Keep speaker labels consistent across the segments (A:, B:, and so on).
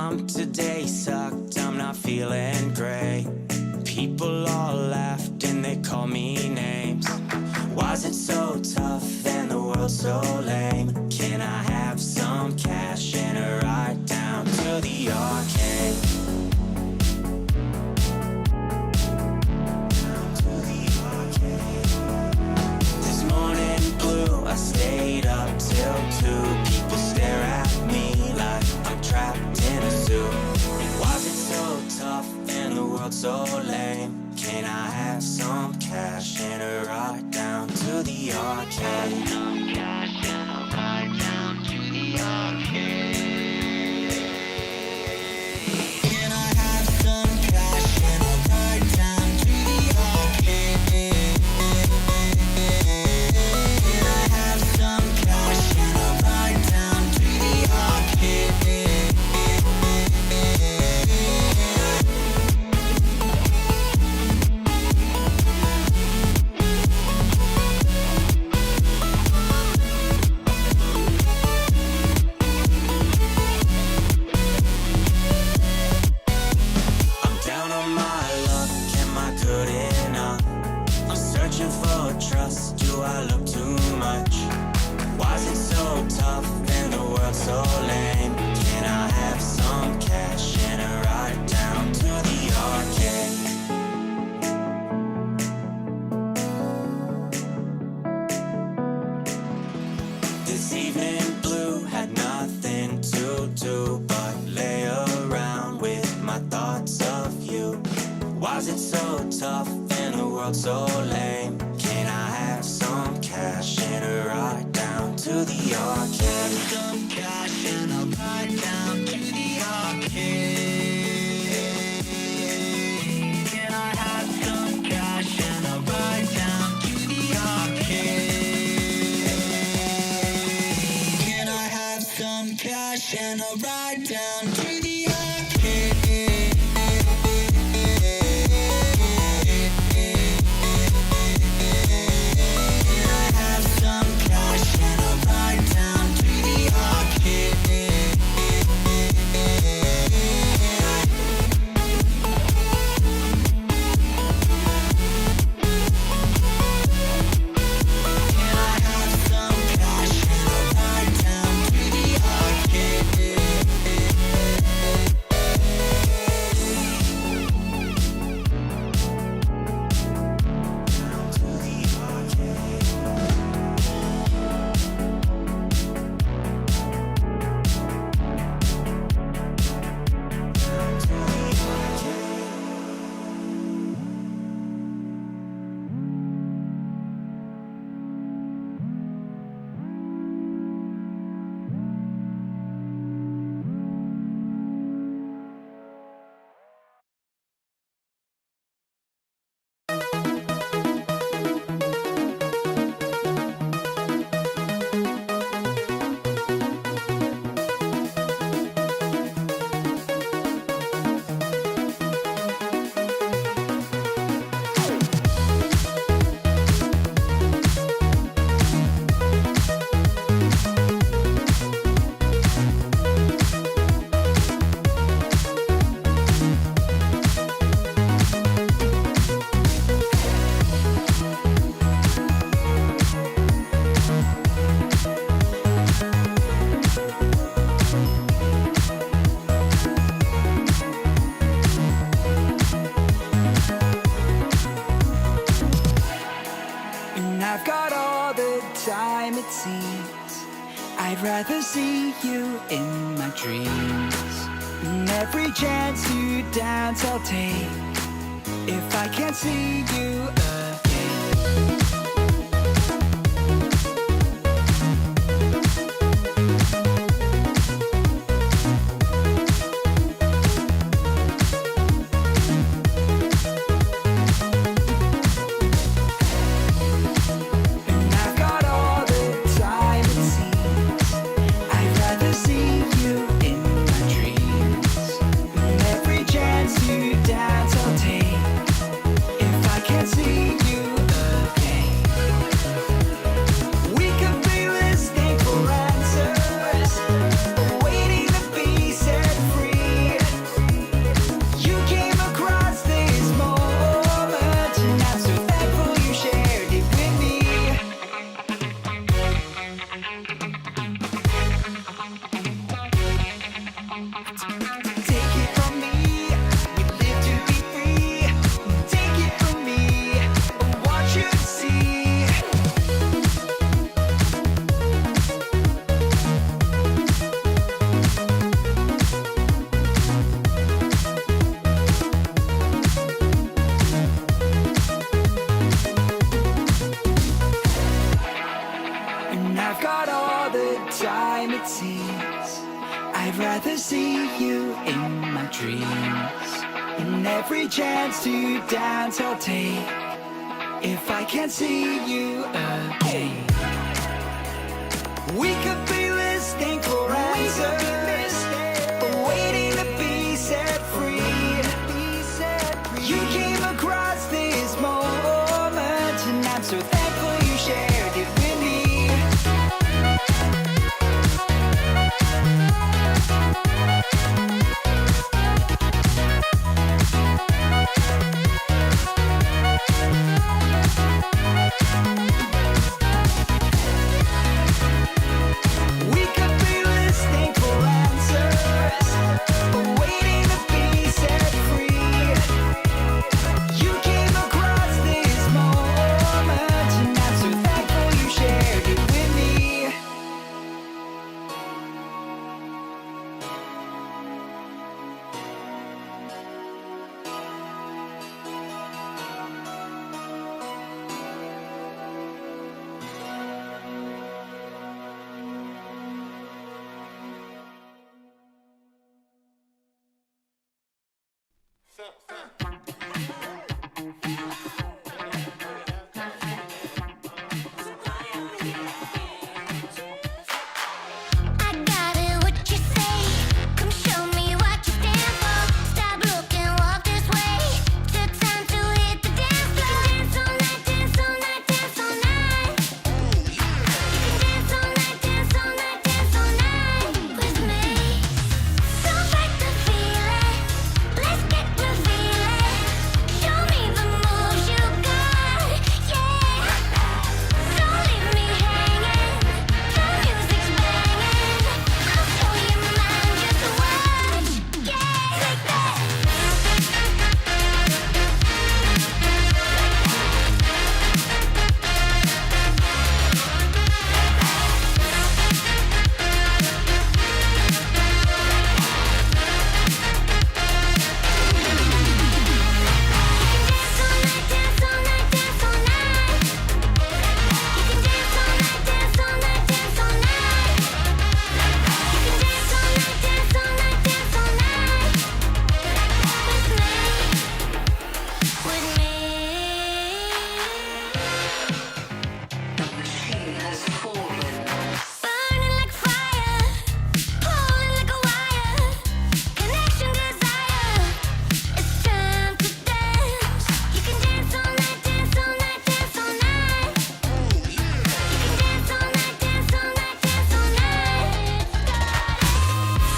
A: Today sucked, I'm not feeling great. People all laughed and they called me names. Why's it so tough and the world so lame? Can I have some cash and a ride down to the arcade? This morning blue, I stayed up till 2. People stare at me like I'm trapped in a zoo. Why's it so tough and the world so lame? Can I have some cash and a ride down to the arcade? Some cash and a ride down to the arcade. Can I have some cash and a ride down to the arcade? Can I have some cash and a ride down to the arcade? Trust, do I look too much? Why's it so tough and the world so lame? Can I have some cash and a ride down to the arcade? This evening blue had nothing to do but lay around with my thoughts of you. Why's it so tough and the world so lame? Can I have some cash and a ride down to the arcade? Some cash and a ride down to the arcade. Can I have some cash and a ride down to the arcade? Can I have some cash and a ride down to the arcade?
B: I'd rather see you in my dreams. And every chance to dance I'll take, if I can't see you again.
C: See you again.
B: rather see you in my dreams. And every chance to dance I'll take if I can't see you again. We could be listening for answers, but waiting to be set free. You came across this moment, and I'm so thankful you shared it with me. We could be listening for answers, but waiting to be set free. You came across this moment, and I'm so thankful you shared it with me.
C: I got it, what you say? Come show me what you stand for. Stop looking, walk this way. Took time to hit the dance floor. Dance all night, dance all night, dance all night. You can dance all night, dance all night, dance all night with me. Don't fight the feeling, let's get revealing. Show me the moves you got, yeah. Don't leave me hanging. The music's banging. I'll show you mine, just watch, yeah. Take that. Dance all night, dance all night, dance all night. You can dance all night, dance all night, dance all night. You can dance all night, dance all night, dance all night with me. Burning like fire, pulling like a wire. Connection, desire. It's time to dance. You can dance all night, dance all night, dance all night. You can dance all night, dance all night, dance all night.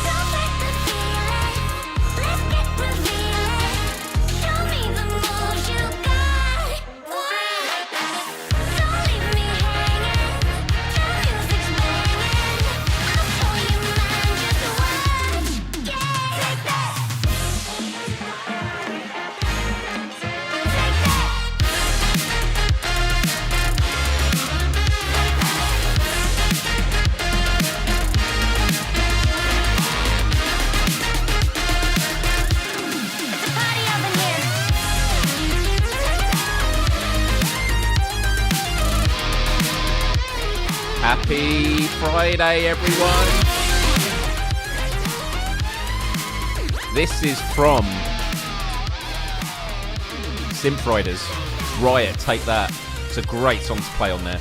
C: Don't fight the feeling, let's get revealing. Show me the moves you got. Don't leave me hanging. The music's banging. I'll show you mine, just watch, yeah. Take that. It's a party up in here.
D: Happy Friday, everyone. This is from Synth Riders. Riot, Take That. It's a great song to play on there.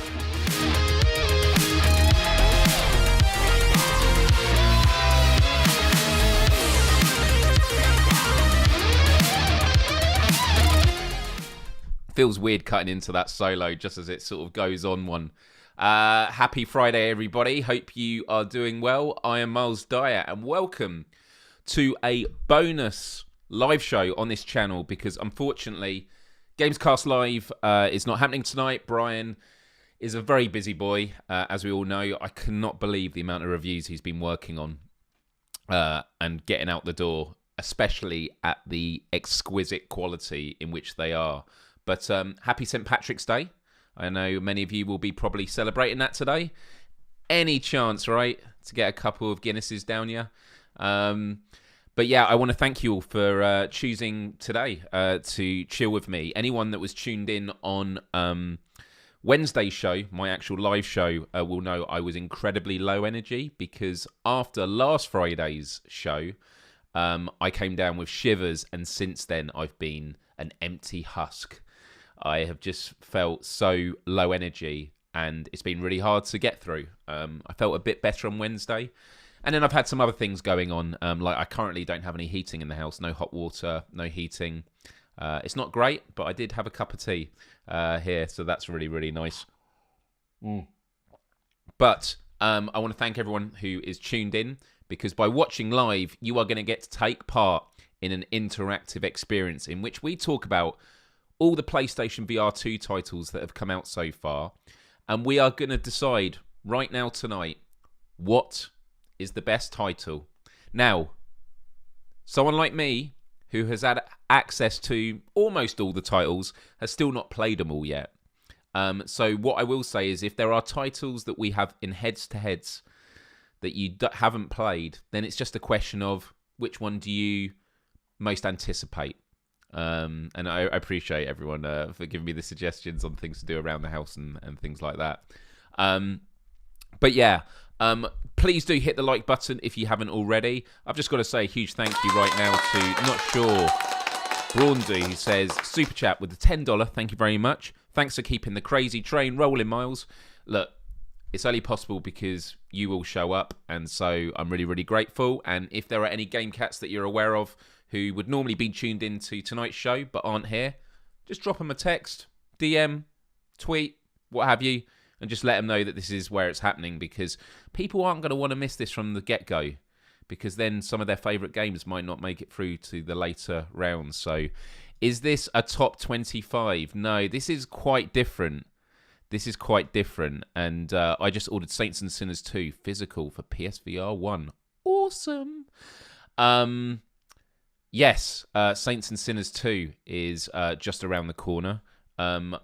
D: Feels weird cutting into that solo just as it sort of goes on one. Happy Friday, everybody. Hope you are doing well. I am Myles Dyer, and welcome to a bonus live show on this channel because, unfortunately, Gamescast Live is not happening tonight. Brian is a very busy boy, as we all know. I cannot believe the amount of reviews he's been working on and getting out the door, especially at the exquisite quality in which they are. But happy St. Patrick's Day. I know many of you will be probably celebrating that today. Any chance, right, to get a couple of Guinnesses down you? But yeah, I want to thank you all for choosing today to chill with me. Anyone that was tuned in on Wednesday's show, my actual live show, will know I was incredibly low energy because after last Friday's show, I came down with shivers, and since then I've been an empty husk. I have just felt so low energy, and it's been really hard to get through. I felt a bit better on Wednesday, and then I've had some other things going on. Like I currently don't have any heating in the house, no hot water, no heating. It's not great, but I did have a cup of tea here, so that's really, really nice. But I want to thank everyone who is tuned in, because by watching live, you are going to get to take part in an interactive experience in which we talk about all the PlayStation VR2 titles that have come out so far, and we are going to decide right now tonight what is the best title. Now, someone like me, who has had access to almost all the titles, has still not played them all yet. So what I will say is if there are titles that we have in heads-to-heads that you haven't played, then it's just a question of which one do you most anticipate. And I appreciate everyone for giving me the suggestions on things to do around the house and things like that. But yeah, please do hit the like button if you haven't already. I've just got to say a huge thank you right now to Not Sure Braundy, who says, Super Chat with the $10. Thank you very much. Thanks for keeping the crazy train rolling, Myles. Look, it's only possible because you all show up, and so I'm really, really grateful. And if there are any game cats that you're aware of who would normally be tuned into tonight's show but aren't here, just drop them a text, DM, tweet, what have you, and just let them know that this is where it's happening, because people aren't going to want to miss this from the get-go, because then some of their favourite games might not make it through to the later rounds. So is this a top 25? No, this is quite different. This is quite different. And I just ordered Saints and Sinners 2 physical for PSVR 1. Awesome. Yes, Saints and Sinners 2 is just around the corner. I'm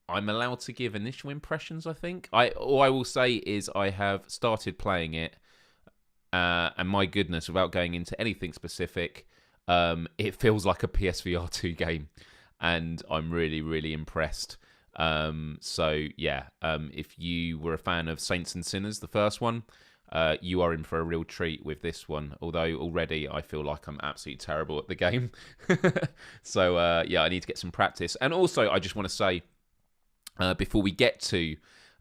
D: allowed to give initial impressions, I think. All I will say is I have started playing it, and my goodness, without going into anything specific, it feels like a PSVR 2 game, and I'm really, really impressed. So yeah, if you were a fan of Saints and Sinners, the first one, you are in for a real treat with this one, although already I feel like I'm absolutely terrible at the game. So yeah, I need to get some practice. And also, I just want to say, before we get to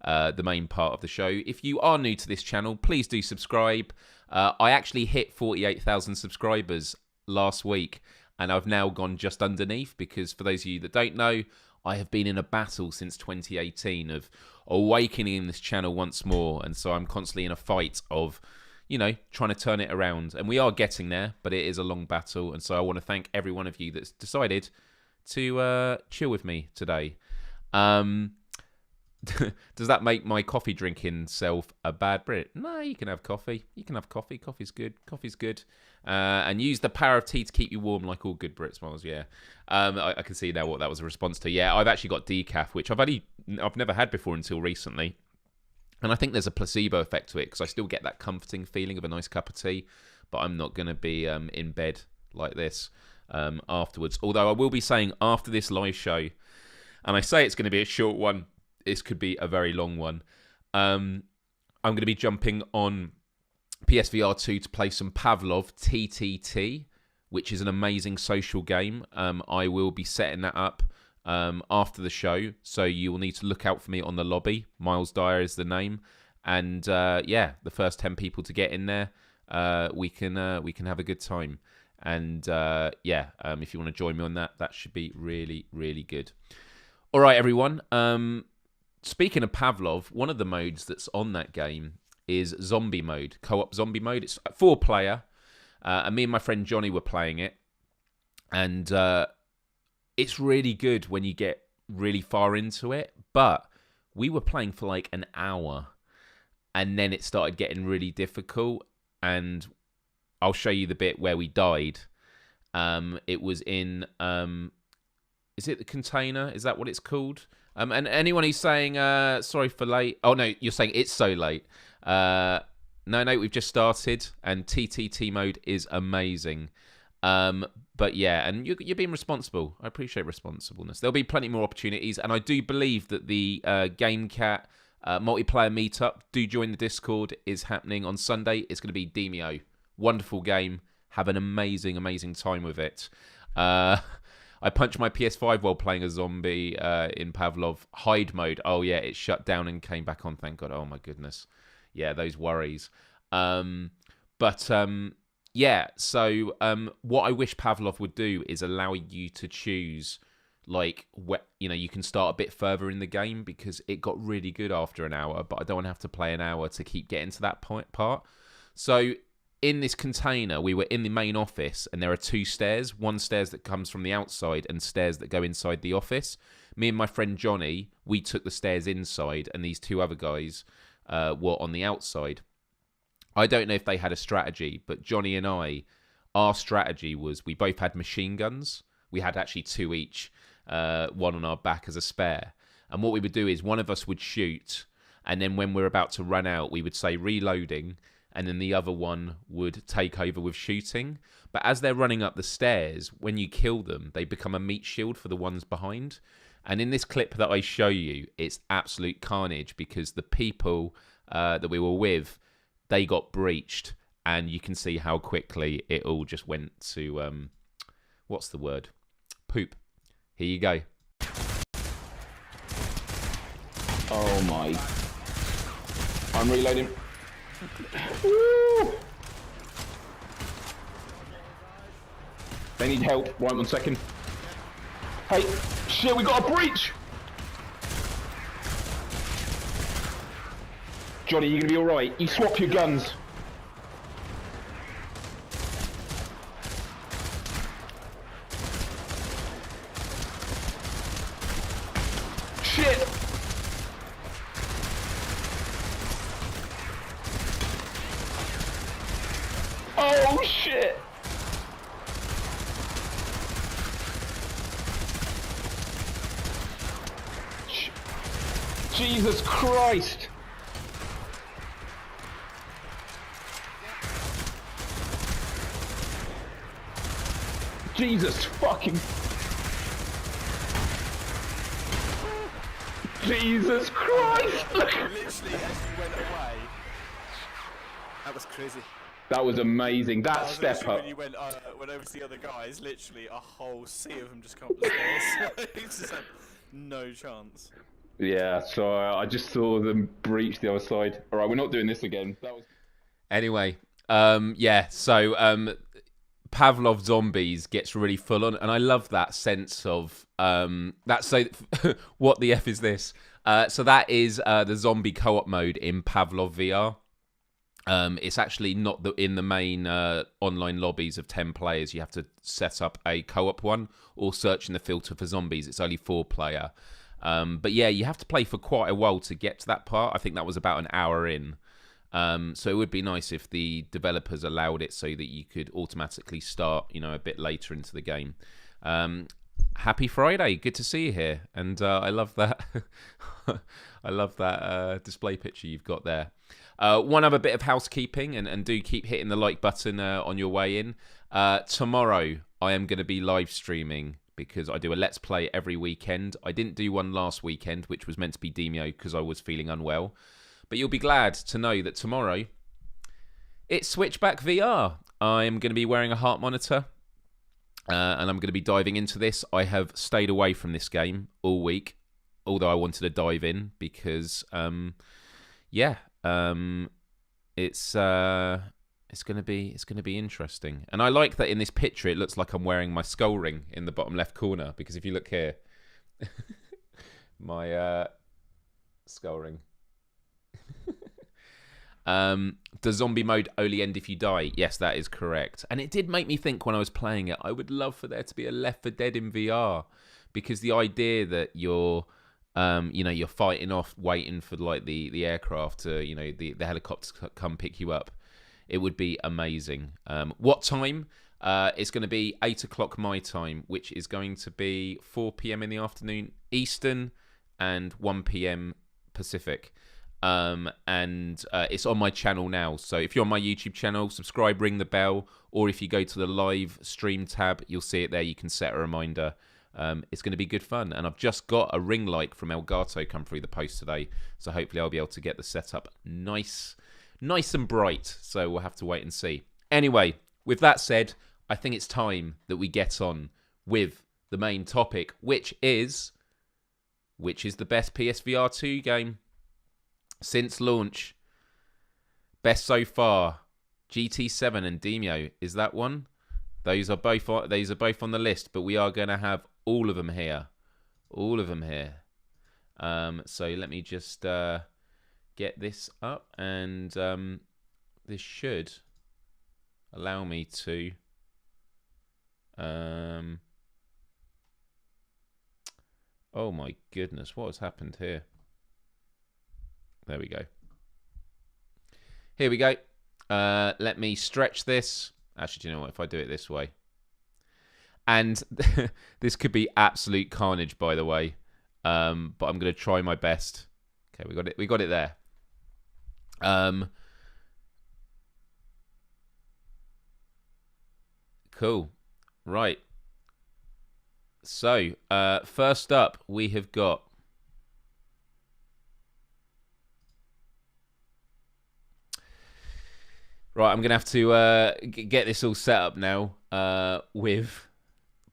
D: the main part of the show, if you are new to this channel, please do subscribe. I actually hit 48,000 subscribers last week, and I've now gone just underneath, because for those of you that don't know, I have been in a battle since 2018 of awakening this channel once more, and so I'm constantly in a fight of, you know, trying to turn it around, and we are getting there, but it is a long battle. And so I want to thank every one of you that's decided to chill with me today. Does that make my coffee drinking self a bad Brit? No, you can have coffee. You can have coffee. Coffee's good. Coffee's good. And use the power of tea to keep you warm, like all good Brits, Myles. Yeah. I can see now what that was a response to. Yeah, I've actually got decaf, which I've never had before until recently. And I think there's a placebo effect to it, because I still get that comforting feeling of a nice cup of tea, but I'm not going to be in bed like this afterwards. Although I will be saying after this live show, and I say it's going to be a short one, this could be a very long one. I'm going to be jumping on PSVR 2 to play some Pavlov TTT, which is an amazing social game. I will be setting that up after the show, so you will need to look out for me on the lobby. Myles Dyer is the name, and yeah, the first 10 people to get in there, we can have a good time. And yeah, if you want to join me on that, that should be really, really good. All right, everyone. Speaking of Pavlov, one of the modes that's on that game is zombie mode, co-op zombie mode. It's 4-player, and me and my friend Johnny were playing it, and it's really good when you get really far into it, but we were playing for like an hour, and then it started getting really difficult, and I'll show you the bit where we died. It was in... is it the container? Is that what it's called? And anyone who's saying, sorry for late. Oh, no, you're saying it's so late. No, we've just started, and TTT mode is amazing. But yeah, and you're being responsible. I appreciate responsibleness. There'll be plenty more opportunities, and I do believe that the GameCat multiplayer meetup, do join the Discord, is happening on Sunday. It's going to be Demio. Wonderful game. Have an amazing, amazing time with it. I punched my PS5 while playing a zombie in Pavlov. Hide mode. Oh, yeah, it shut down and came back on, thank God. Oh, my goodness. Yeah, those worries. Yeah, so what I wish Pavlov would do is allow you to choose, like, you can start a bit further in the game, because it got really good after an hour, but I don't want to have to play an hour to keep getting to that part. So in this container, we were in the main office, and there are 2 stairs. One stairs that comes from the outside and stairs that go inside the office. Me and my friend Johnny, we took the stairs inside, and these 2 other guys were on the outside. I don't know if they had a strategy, but Johnny and our strategy was we both had machine guns. We had actually 2 each, one on our back as a spare. And what we would do is one of us would shoot, and then when we're about to run out, we would say reloading, and then the other one would take over with shooting. But as they're running up the stairs, when you kill them, they become a meat shield for the ones behind. And in this clip that I show you, it's absolute carnage, because the people that we were with, they got breached, and you can see how quickly it all just went to, what's the word? Poop. Here you go.
E: Oh my. I'm reloading. Woo! They need help. Right, 1 second. Hey, shit, we got a breach! Johnny, you gonna be alright? You swap your guns. Shit! Oh shit! Jesus Christ! Jesus fucking... Jesus Christ!
F: Literally, as you went away, that was crazy.
E: That was amazing. That
F: Was
E: step
F: literally
E: up.
F: when you went over to the other guys, literally a whole sea of them just come up the stairs. It's just had no chance.
E: Yeah, so I just saw them breach the other side. All right, we're not doing this again. That was...
D: Anyway, so Pavlov Zombies gets really full on, and I love that sense of that. So, what the F is this? So that is the zombie co-op mode in Pavlov VR. It's actually not in the main online lobbies of 10 players. You have to set up a co-op one or search in the filter for zombies. It's only 4 player. But yeah, you have to play for quite a while to get to that part. I think that was about an hour in. So it would be nice if the developers allowed it so that you could automatically start, a bit later into the game. Happy Friday! Good to see you here, and I love that. I love that display picture you've got there. One other bit of housekeeping, and do keep hitting the like button on your way in. Tomorrow, I am going to be live streaming because I do a Let's Play every weekend. I didn't do one last weekend, which was meant to be Demio because I was feeling unwell. But you'll be glad to know that tomorrow, it's Switchback VR. I'm going to be wearing a heart monitor, and I'm going to be diving into this. I have stayed away from this game all week, although I wanted to dive in because, it's going to be interesting. And I like that in this picture, it looks like I'm wearing my skull ring in the bottom left corner, because if you look here, my skull ring. Does zombie mode only end if you die? Yes, that is correct. And it did make me think when I was playing it, I would love for there to be a Left 4 Dead in VR, because the idea that you're fighting off, waiting for like the aircraft to, the helicopters come pick you up, it would be amazing. What time? It's going to be 8 o'clock my time, which is going to be 4 p.m. in the afternoon Eastern and 1 p.m. Pacific. and it's on my channel now. So if you're on my YouTube channel, subscribe, ring the bell, or if you go to the live stream tab, you'll see it there. You can set a reminder. It's going to be good fun. And I've just got a ring light from Elgato come through the post today, so hopefully I'll be able to get the setup nice and bright. So we'll have to wait and see. Anyway, with that said, I think it's time that we get on with the main topic, which is the best PSVR2 game since launch. Best so far, GT7 and Demio. Is that one? Those are both on the list, but we are going to have all of them here. All of them here. So let me just get this up, and this should allow me to oh my goodness, what has happened here? There we go. Here we go. Let me stretch this. Actually, do you know what? If I do it this way. And this could be absolute carnage, by the way. But I'm going to try my best. Okay, we got it. We got it there. Cool. Right. So, first up, we have got right, I'm going to have to get this all set up now with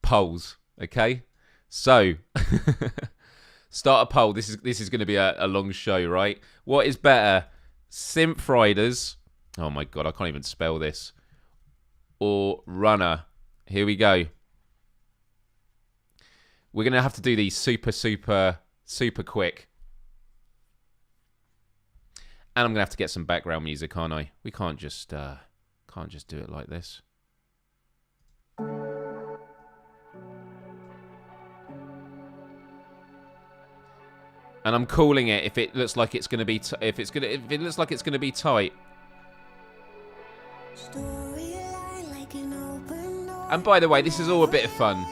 D: polls, okay? So, start a poll. This is going to be a long show, right? What is better, Synth Riders? Oh my god, I can't even spell this. Or Runner? Here we go. We're going to have to do these super quick. And I'm going to have to get some background music, aren't I? We can't just do it like this. And I'm calling it if it looks like it's going to be if it looks like it's going to be tight. And by the way, this is all a bit of fun.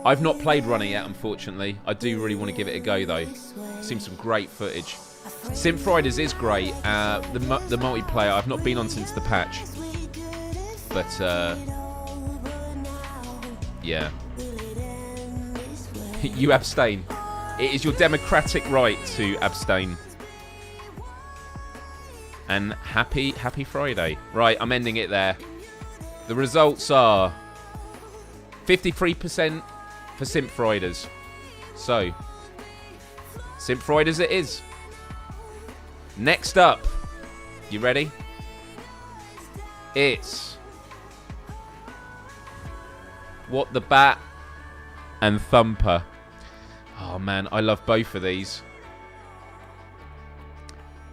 D: I've not played Runner yet, unfortunately. I do really want to give it a go, though. Seen some great footage. Synth Riders is great. The multiplayer I've not been on since the patch, but yeah. You abstain. It is your democratic right to abstain. And happy Friday. Right, I'm ending it there. The results are 53% for Synth Riders. So, Synth Riders it is. Next up, you ready? It's What the Bat and Thumper. Oh man, I love both of these.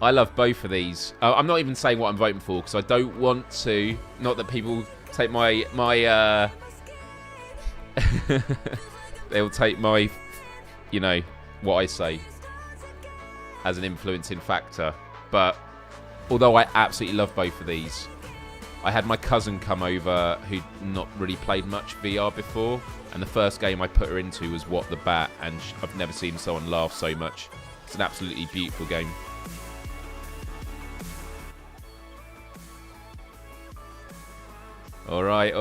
D: I love both of these. I'm not even saying what I'm voting for because I don't want to. Not that people take my they'll take my, you know, what I say as an influencing factor. But although I absolutely love both of these, I had my cousin come over who'd not really played much VR before, and the first game I put her into was What the Bat, and I've never seen someone laugh so much. It's an absolutely beautiful game. Alright.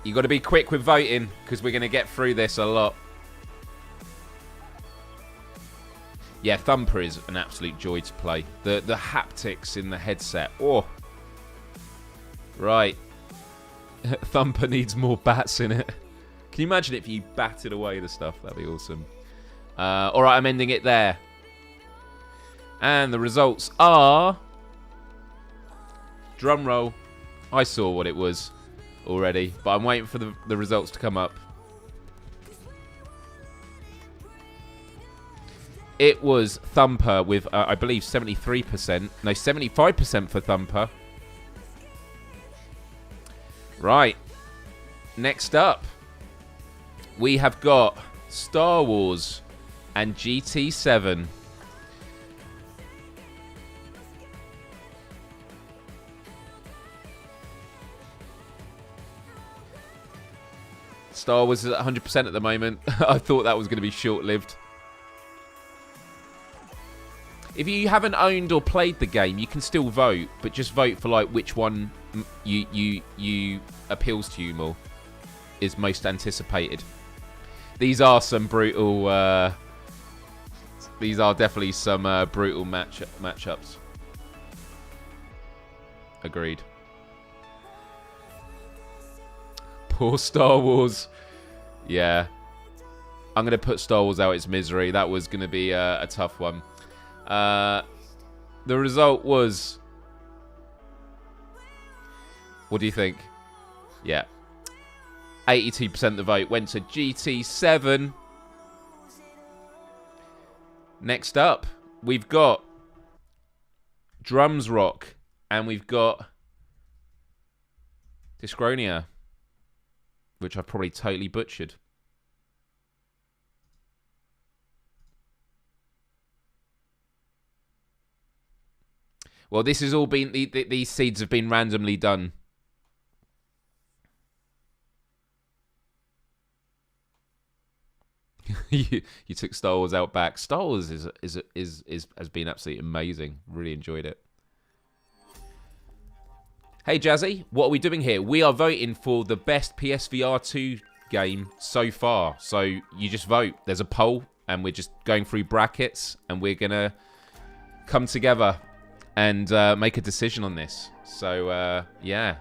D: You got to be quick with voting because we're going to get through this a lot. Yeah, Thumper is an absolute joy to play. The haptics in the headset. Oh. Right. Thumper needs more bats in it. Can you imagine if you batted away the stuff? That'd be awesome. Alright, I'm ending it there. And the results are... Drum roll. I saw what it was already, but I'm waiting for the results to come up. It was Thumper with, I believe, 73%. No, 75% for Thumper. Right. Next up, we have got Star Wars and GT7. Star Wars is at 100% at the moment. I thought that was going to be short-lived. If you haven't owned or played the game, you can still vote, but just vote for like which one you appeals to you more, is most anticipated. These are some brutal. These are definitely some brutal matchups. Agreed. Poor Star Wars. Yeah. I'm going to put Star Wars out its misery. That was going to be a tough one. The result was... What do you think? Yeah. 82% of the vote went to GT7. Next up, we've got Drums Rock. And we've got Discronia, which I've probably totally butchered. Well, this has all been... These seeds have been randomly done. you took Star Wars out back. Star Wars has been absolutely amazing. Really enjoyed it. Hey Jazzy, what are we doing here? We are voting for the best PSVR2 game so far. So you just vote. There's a poll, and we're just going through brackets, and we're gonna come together and make a decision on this. So yeah,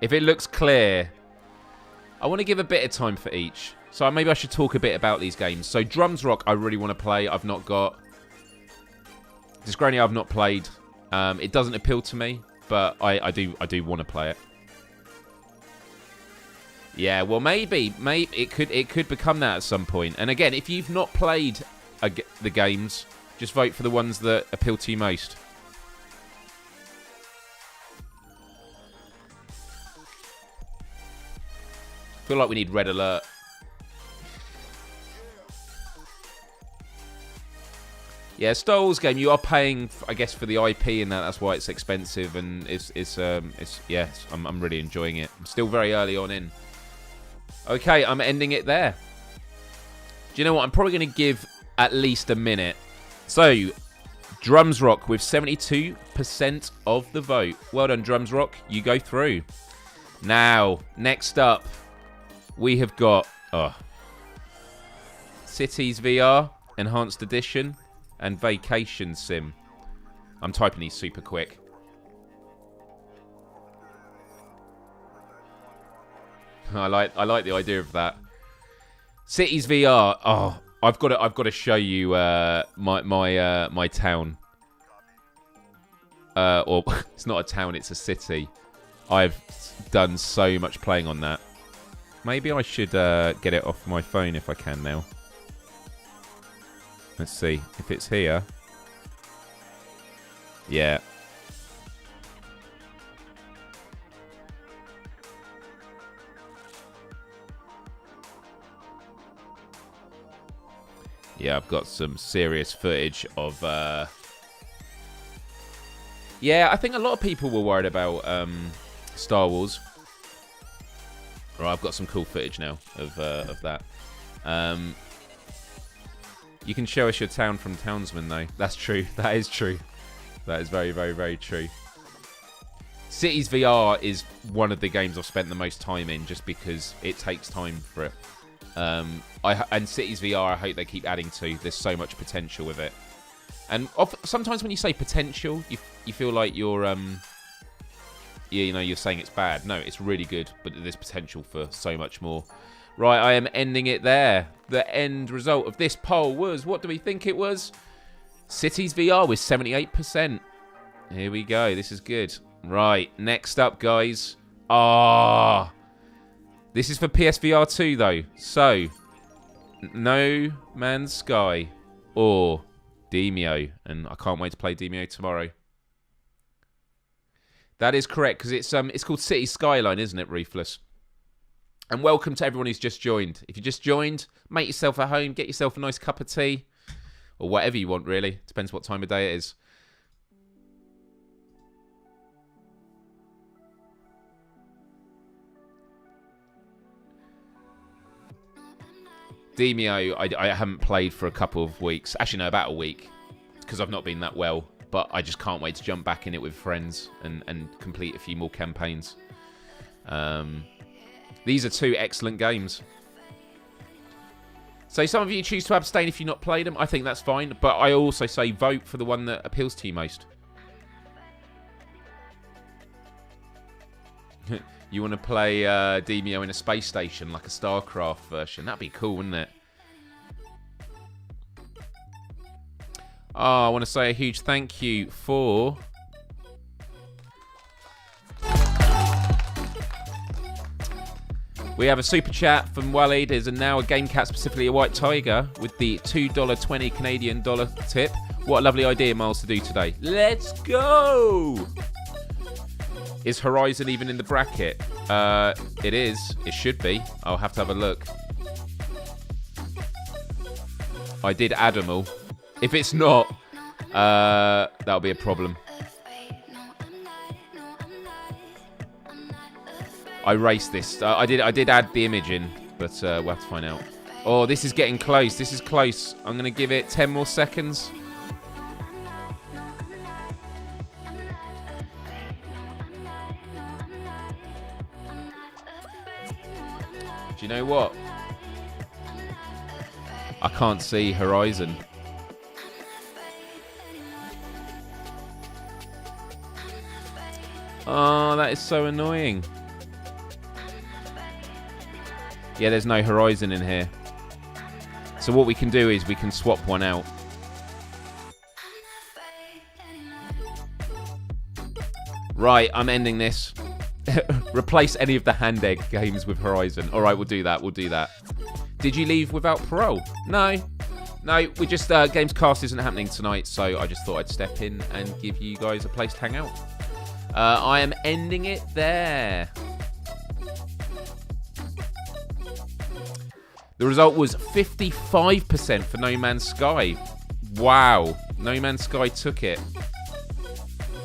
D: if it looks clear, I want to give a bit of time for each. So maybe I should talk a bit about these games. So Drums Rock, I really want to play. I've not got. Discronia, I've not played. It doesn't appeal to me. But I do want to play it. Yeah, well, maybe it could become that at some point. And again, if you've not played the games, just vote for the ones that appeal to you most. I feel like we need red alert. Yeah, Star Wars game, you are paying, I guess, for the IP and that's why it's expensive, and I'm really enjoying it. I'm still very early on in. Okay, I'm ending it there. Do you know what? I'm probably going to give at least a minute. So, Drums Rock with 72% of the vote. Well done, Drums Rock. You go through. Now, next up, we have got Cities VR Enhanced Edition. And Vacation Sim. I'm typing these super quick. I like the idea of that. Cities VR. Oh, I've got to show you my town. Or it's not a town, it's a city. I've done so much playing on that. Maybe I should get it off my phone if I can now. Let's see if it's here. Yeah. Yeah, I've got some serious footage of... Yeah, I think a lot of people were worried about Star Wars. Right, I've got some cool footage now of that. You can show us your town from Townsman, though. That's true. That is true. That is very, very, very true. Cities VR is one of the games I've spent the most time in, just because it takes time for it. And Cities VR, I hope they keep adding to. There's so much potential with it. And sometimes when you say potential, you feel like you're you're saying it's bad. No, it's really good, but there's potential for so much more. Right, I am ending it there. The end result of this poll was, what do we think it was? Cities VR with 78%. Here we go. This is good. Right, next up, guys. This is for PSVR 2, though. So, No Man's Sky or Demeo. And I can't wait to play Demeo tomorrow. That is correct, because it's called City Skyline, isn't it, Ruthless? And welcome to everyone who's just joined. If you just joined, make yourself at home, get yourself a nice cup of tea, or whatever you want, really. Depends what time of day it is. Demio, I haven't played for a couple of weeks. Actually, no, about a week. Because I've not been that well. But I just can't wait to jump back in it with friends and complete a few more campaigns. These are 2 excellent games. So some of you choose to abstain if you've not played them. I think that's fine. But I also say vote for the one that appeals to you most. You want to play Demio in a space station, like a StarCraft version. That'd be cool, wouldn't it? Oh, I want to say a huge thank you for... We have a super chat from Walid. There's now a game cat, specifically a white tiger, with the $2.20 Canadian dollar tip. What a lovely idea, Myles, to do today. Let's go! Is Horizon even in the bracket? It is. It should be. I'll have to have a look. I did add them all. If it's not, that'll be a problem. I raced this. I did add the image in, but we'll have to find out. Oh, this is getting close. This is close. I'm going to give it 10 more seconds. Do you know what? I can't see Horizon. Oh, that is so annoying. Yeah, there's no Horizon in here. So what we can do is we can swap one out. Right, I'm ending this. Replace any of the hand egg games with Horizon. All right, we'll do that. We'll do that. Did you leave without parole? No. No, we just... Gamescast isn't happening tonight, so I just thought I'd step in and give you guys a place to hang out. I am ending it there. The result was 55% for No Man's Sky. Wow. No Man's Sky took it.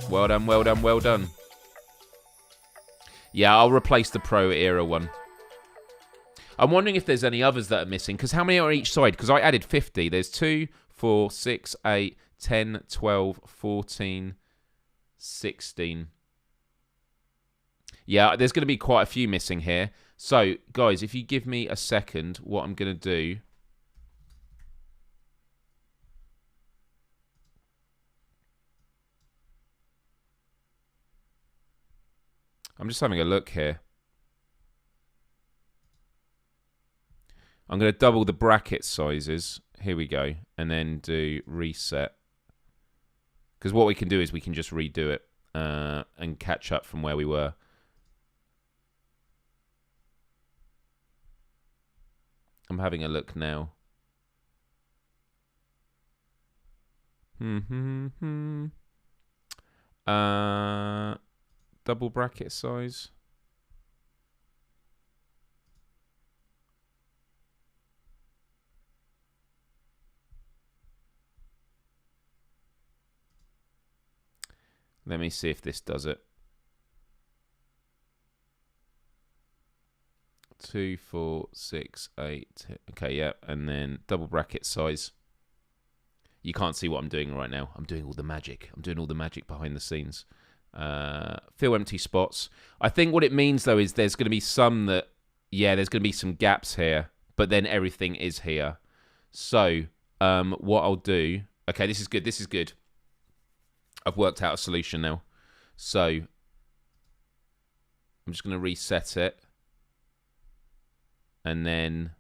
D: Well done, well done, well done. Yeah, I'll replace the Pro Era one. I'm wondering if there's any others that are missing, because how many are on each side? Because I added 50. There's 2, 4, 6, 8, 10, 12, 14, 16. Yeah, there's going to be quite a few missing here. So, guys, if you give me a second, what I'm going to do... I'm just having a look here. I'm going to double the bracket sizes. Here we go. And then do reset. Because what we can do is we can just redo it and catch up from where we were. I'm having a look now. Double bracket size. Let me see if this does it. 2, 4, 6, 8. Okay, yeah, and then double bracket size. You can't see what I'm doing right now. I'm doing all the magic. I'm doing all the magic behind the scenes. Fill empty spots. I think what it means, though, is there's going to be some that... Yeah, there's going to be some gaps here, but then everything is here. So, what I'll do... Okay, this is good. This is good. I've worked out a solution now. So, I'm just going to reset it. And then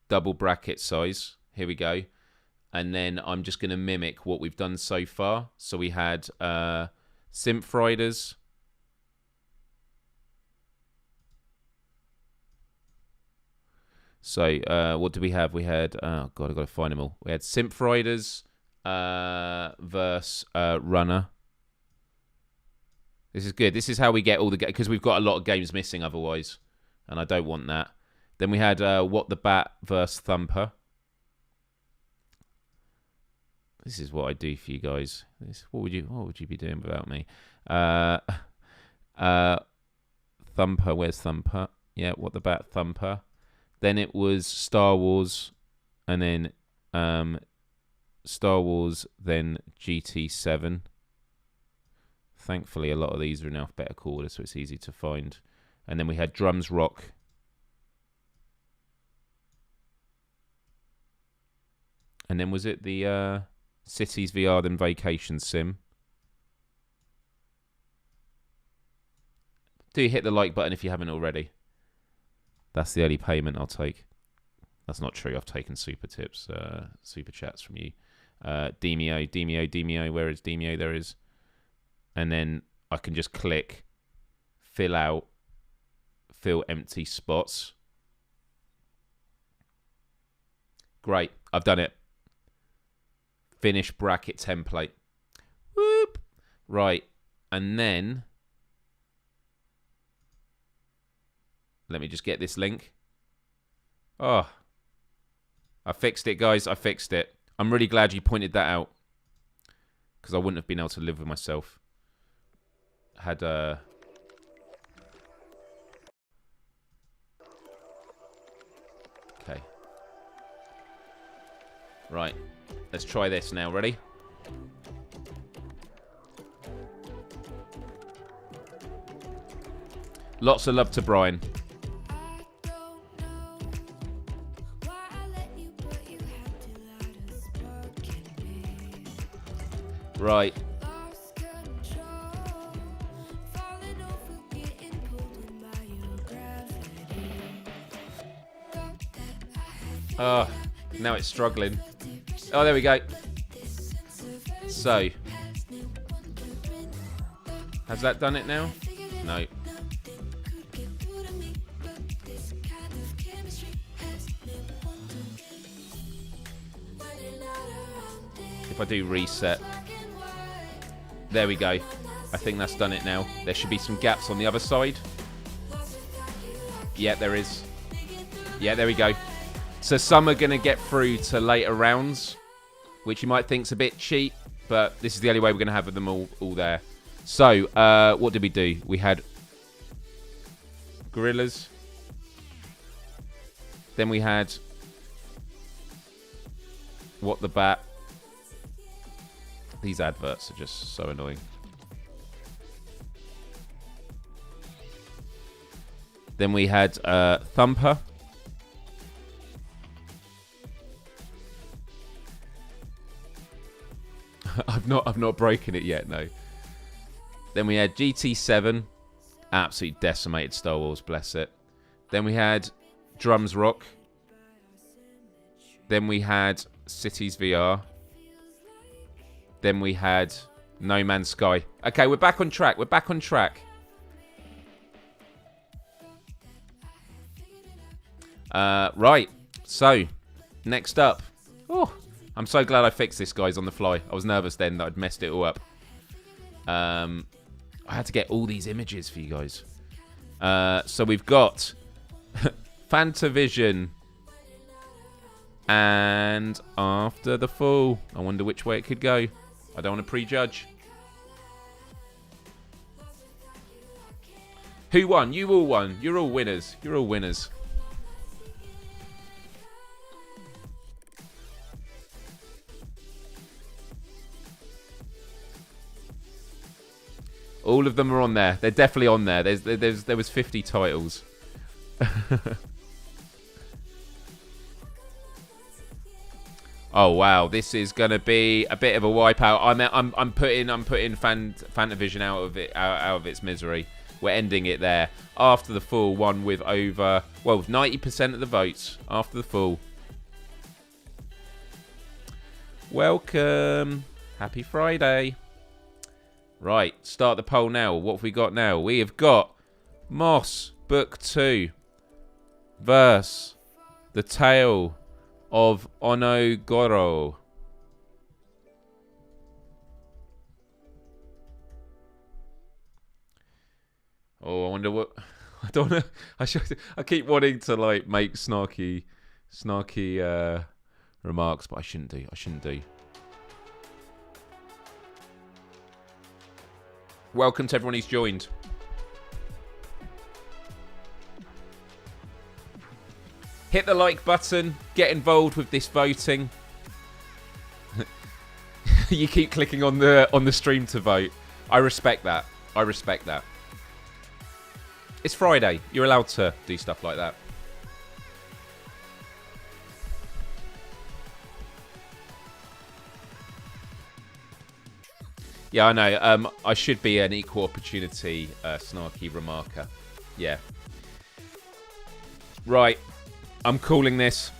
D: double bracket size. Here we go. And then I'm just going to mimic what we've done so far. So we had Synth Riders. So what do we have? We had... Oh, God, I've got to find them all. We had Synth Riders versus Runner. This is good. This is how we get all the... Because we've got a lot of games missing otherwise. And I don't want that. Then we had What the Bat versus Thumper. This is what I do for you guys. What would you be doing without me? Thumper, where's Thumper? Yeah, What the Bat Thumper. Then it was Star Wars, and then Star Wars, then GT7. Thankfully, a lot of these are in alphabetical order, so it's easy to find. And then we had Drums Rock. And then was it the Cities VR, then Vacation Sim? Do hit the like button if you haven't already. That's the only payment I'll take. That's not true. I've taken super tips, super chats from you. Demio. Where is Demio? There is. And then I can just click fill empty spots. Great. I've done it. Finish bracket template. Whoop. Right. And then let me just get this link. Oh, I fixed it, guys. I fixed it. I'm really glad you pointed that out, because I wouldn't have been able to live with myself. Had okay. Right. Let's try this now. Ready? Lots of love to Brian. Right. Oh, now it's struggling. Oh, there we go. So, has that done it now? No. If I do reset. There we go. I think that's done it now. There should be some gaps on the other side. Yeah, there is. Yeah, there we go. So some are going to get through to later rounds, which you might think's a bit cheap, but this is the only way we're going to have them all there. So, what did we do? We had Gorillas. Then we had What the Bat. These adverts are just so annoying. Then we had Thumper. I've not broken it yet, no. Then we had GT7, absolutely decimated Star Wars, bless it. Then we had Drums Rock. Then we had Cities VR. Then we had No Man's Sky. Okay, we're back on track. We're back on track. Right. So, next up. Oh, I'm so glad I fixed this, guys, on the fly. I was nervous then that I'd messed it all up. I had to get all these images for you guys. So we've got Fantavision and After the Fall. I wonder which way it could go. I don't want to prejudge. Who won? You all won. You're all winners. You're all winners. All of them are on there. They're definitely on there. There was 50 titles. Oh wow, this is gonna be a bit of a wipeout. I'm putting Fantavision out of its misery. We're ending it there. After the Fall won with over 90% of the votes. After the Fall. Welcome. Happy Friday. Right, start the poll now. What have we got now? We have got Moss Book 2 versus The Tale of Onogoro. Oh, I wonder what... I don't know. I keep wanting to like make snarky remarks, but I shouldn't do. Welcome to everyone who's joined. Hit the like button. Get involved with this voting. You keep clicking on the stream to vote. I respect that. I respect that. It's Friday. You're allowed to do stuff like that. Yeah, I know. I should be an equal opportunity snarky remarker. Yeah. Right. I'm calling this.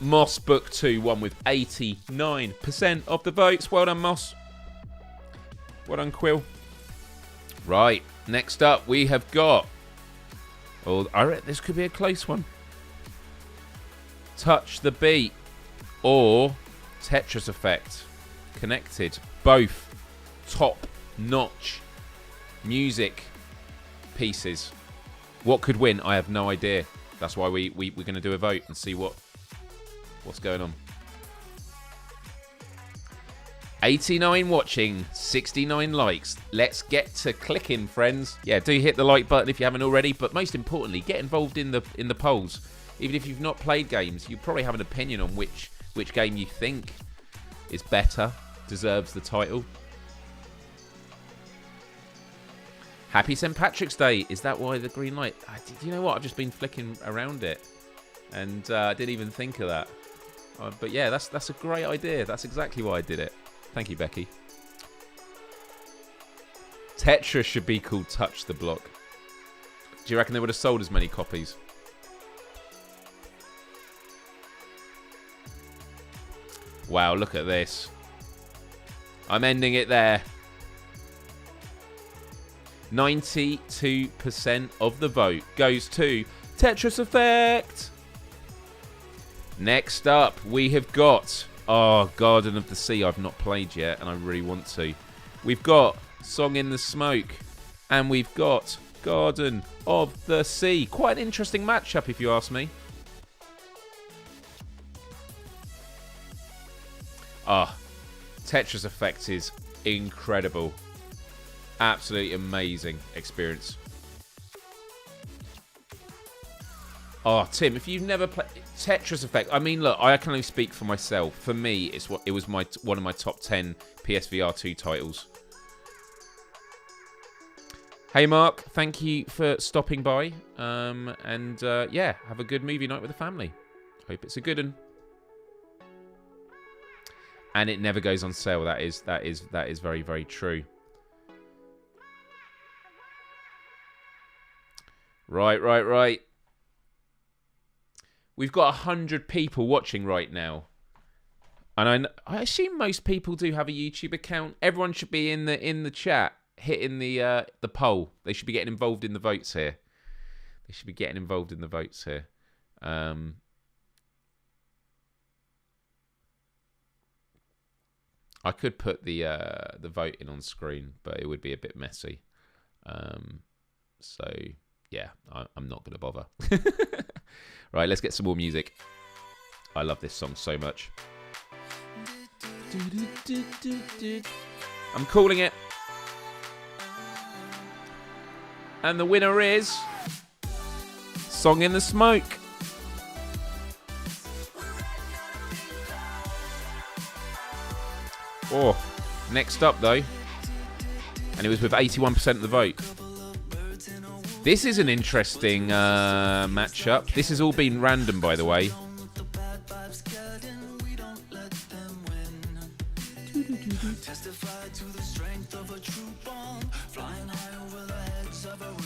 D: Moss Book 2 won with 89% of the votes. Well done, Moss. Well done, Quill. Right. Next up, we have got... Oh, I reckon this could be a close one. Touch the Beat or Tetris Effect. Connected. Both top-notch music pieces. What could win? I have no idea. That's why we're going to do a vote and see what's going on. 89 watching, 69 likes. Let's get to clicking, friends. Yeah, do hit the like button if you haven't already, but most importantly, get involved in the polls. Even if you've not played games, you probably have an opinion on which game you think is better, deserves the title. Happy St. Patrick's Day. Is that why the green light? Do you know what? I've just been flicking around it, and I didn't even think of that. But yeah, that's a great idea. That's exactly why I did it. Thank you, Becky. Tetris should be called Touch the Block. Do you reckon they would have sold as many copies? Wow, look at this. I'm ending it there. 92% of the vote goes to Tetris Effect. Next up, we have got... Oh, Garden of the Sea. I've not played yet, and I really want to. We've got Song in the Smoke, and we've got Garden of the Sea. Quite an interesting matchup, if you ask me. Ah, Tetris Effect is incredible. Absolutely amazing experience. Oh, Tim, if you've never played Tetris Effect, I mean, look, I can only speak for myself. For me, it was one of my top 10 PSVR2 titles. Hey, Mark, thank you for stopping by. Yeah, have a good movie night with the family. Hope it's a good one. And it never goes on sale. That is very, very true. Right. We've got 100 people watching right now, and I assume most people do have a YouTube account. Everyone should be in the chat, hitting the poll. They should be getting involved in the votes here. I could put the voting on screen, but it would be a bit messy. So yeah, I'm not going to bother. Right, let's get some more music. I love this song so much. I'm calling it. And the winner is Song in the Smoke. Oh, next up though. And it was with 81% of the vote. This is an interesting matchup. This has all been random, by the way.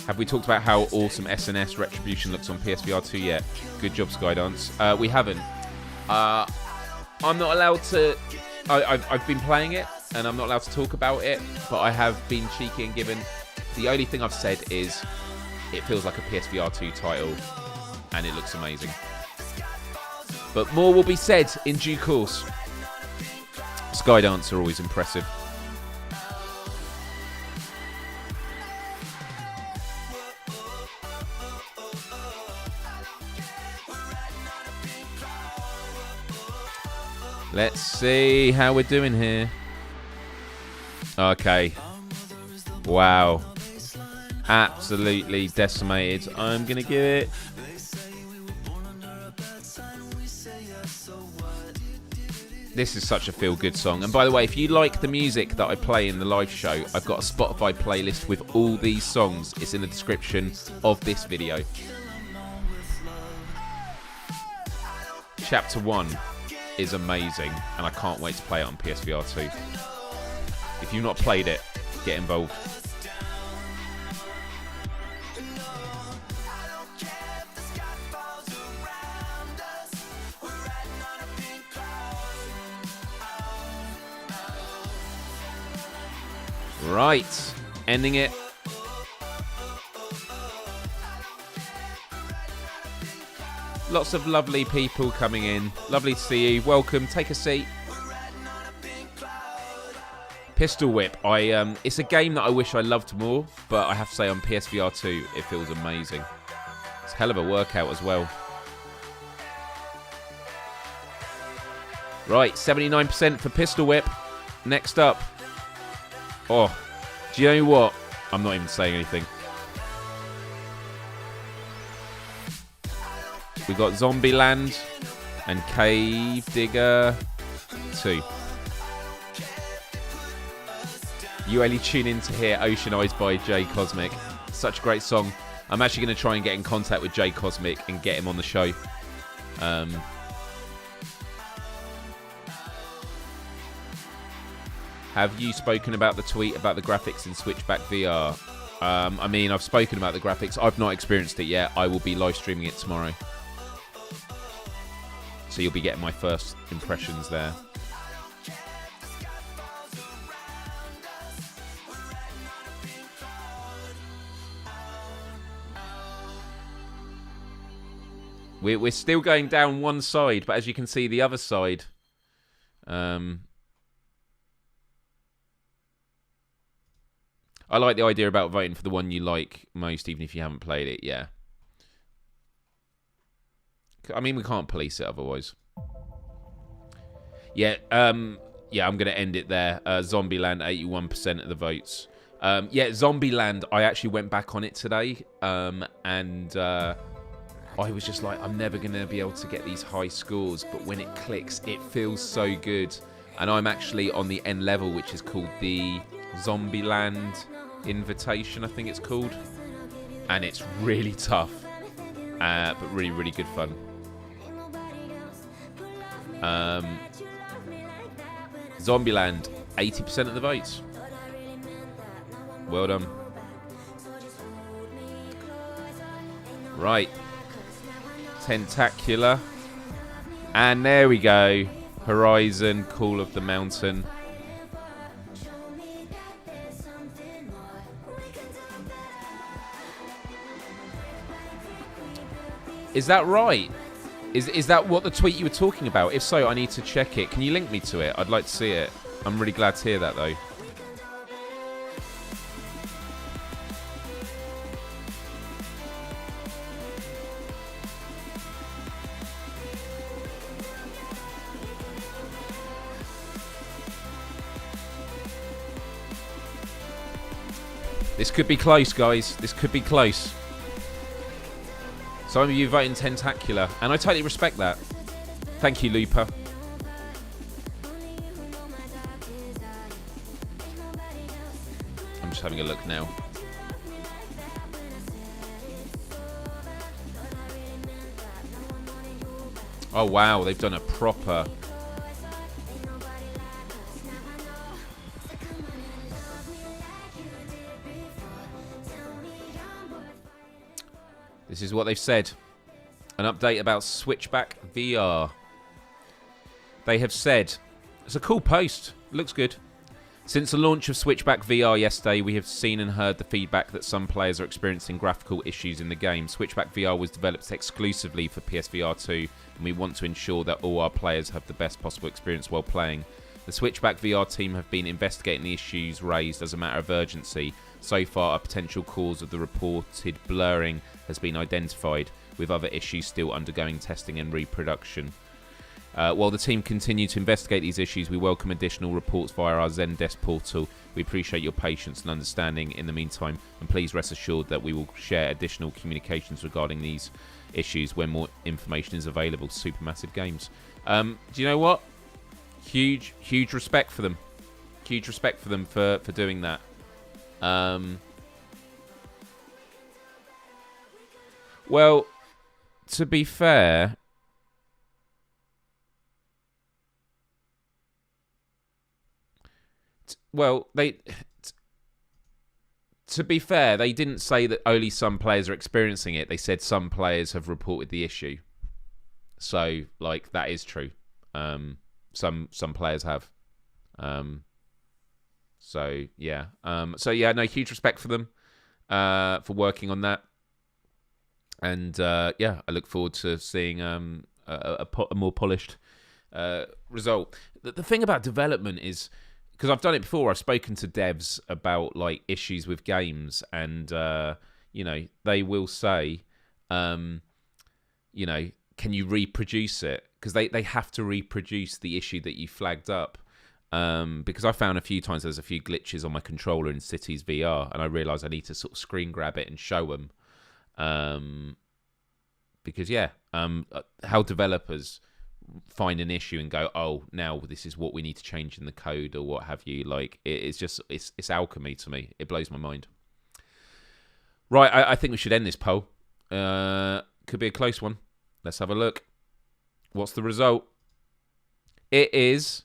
D: Have we talked about how awesome SNS Retribution looks on PSVR2 yet? Good job, Skydance. We haven't. I'm not allowed to... I've been playing it, and I'm not allowed to talk about it, but I have been cheeky and given... The only thing I've said is... It feels like a PSVR2 title, and it looks amazing. But more will be said in due course. Skydance are always impressive. Let's see how we're doing here. Okay. Wow. Absolutely decimated. I'm going to give it... This is such a feel-good song. And by the way, if you like the music that I play in the live show, I've got a Spotify playlist with all these songs. It's in the description of this video. Chapter 1 is amazing, and I can't wait to play it on PSVR2. If you've not played it, get involved. Right, ending it. Lots of lovely people coming in. Lovely to see you. Welcome. Take a seat. Pistol Whip. It's a game that I wish I loved more, but I have to say on PSVR 2, it feels amazing. It's a hell of a workout as well. Right, 79% for Pistol Whip. Next up. Oh, do you know what? I'm not even saying anything. We got Zombieland and Cave Digger 2. You only tune in to hear Ocean Eyes by Jay Cosmic. Such a great song. I'm actually going to try and get in contact with Jay Cosmic and get him on the show. Have you spoken about the tweet about the graphics in Switchback VR? I mean, I've spoken about the graphics. I've not experienced it yet. I will be live streaming it tomorrow. So you'll be getting my first impressions there. We're still going down one side, but as you can see, the other side... I like the idea about voting for the one you like most, even if you haven't played it, yeah. I mean, we can't police it otherwise. Yeah, yeah, I'm going to end it there. Zombieland, 81% of the votes. Yeah, Zombieland, I actually went back on it today, and I was just like, I'm never going to be able to get these high scores, but when it clicks, it feels so good. And I'm actually on the end level, which is called the Zombieland Invitation, I think it's called. And it's really tough, but really, really good fun. Zombieland, 80% of the votes. Well done. Right. Tentacular. And there we go. Horizon, Call of the Mountain. Is that right? Is that what the tweet you were talking about? If so, I need to check it. Can you link me to it? I'd like to see it. I'm really glad to hear that, though. This could be close, guys. This could be close. Some of you voting Tentacular, and I totally respect that. Thank you, Looper. I'm just having a look now. Oh, wow. They've done a proper... This is what they've said. An update about Switchback VR. They have said... It's a cool post. Looks good. Since the launch of Switchback VR yesterday, we have seen and heard the feedback that some players are experiencing graphical issues in the game. Switchback VR was developed exclusively for PSVR 2, and we want to ensure that all our players have the best possible experience while playing. The Switchback VR team have been investigating the issues raised as a matter of urgency. So far, a potential cause of the reported blurring has been identified, with other issues still undergoing testing and reproduction. While the team continue to investigate these issues, we welcome additional reports via our Zendesk portal. We appreciate your patience and understanding in the meantime, and please rest assured that we will share additional communications regarding these issues when more information is available to Supermassive Games. Do you know what? Huge respect for them. Huge respect for them for doing that. Well, to be fair, they didn't say that only some players are experiencing it. They said some players have reported the issue. So, like, that is true. Some players have. So yeah. No, huge respect for them for working on that. And I look forward to seeing a more polished result. The thing about development is, because I've done it before, I've spoken to devs about like issues with games, and they will say, can you reproduce it? Because they have to reproduce the issue that you flagged up. Because I found a few times there's a few glitches on my controller in Cities VR, and I realised I need to sort of screen grab it and show them. Because how developers find an issue and go, oh, now this is what we need to change in the code or what have you. Like, it's alchemy to me. It blows my mind. Right, I think we should end this poll. Could be a close one. Let's have a look. What's the result? It is...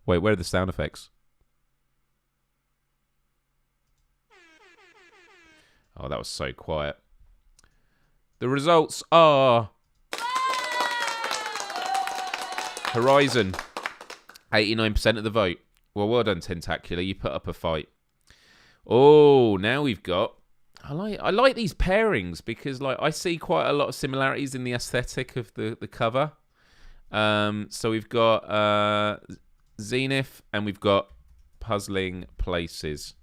D: Wait, where are the sound effects? Oh, that was so quiet. The results are... Horizon. 89% of the vote. Well done, Tentacular. You put up a fight. Oh, now we've got... I like these pairings because like I see quite a lot of similarities in the aesthetic of the cover. So we've got Zenith and we've got Puzzling Places.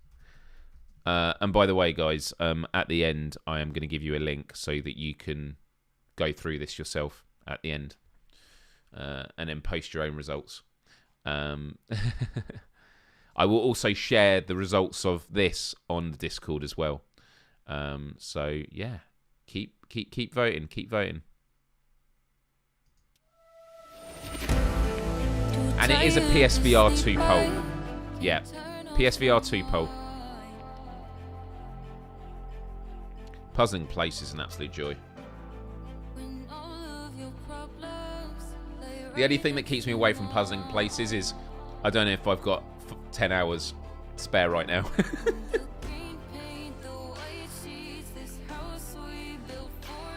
D: And by the way, guys, at the end, I am going to give you a link so that you can go through this yourself at the end. And then post your own results. I will also share the results of this on the Discord as well. So yeah, keep voting, keep voting. And it is a PSVR 2 poll. Yeah, PSVR 2 poll. Puzzling Place is an absolute joy. The only thing that keeps me away from Puzzling Places is I don't know if I've got 10 hours spare right now.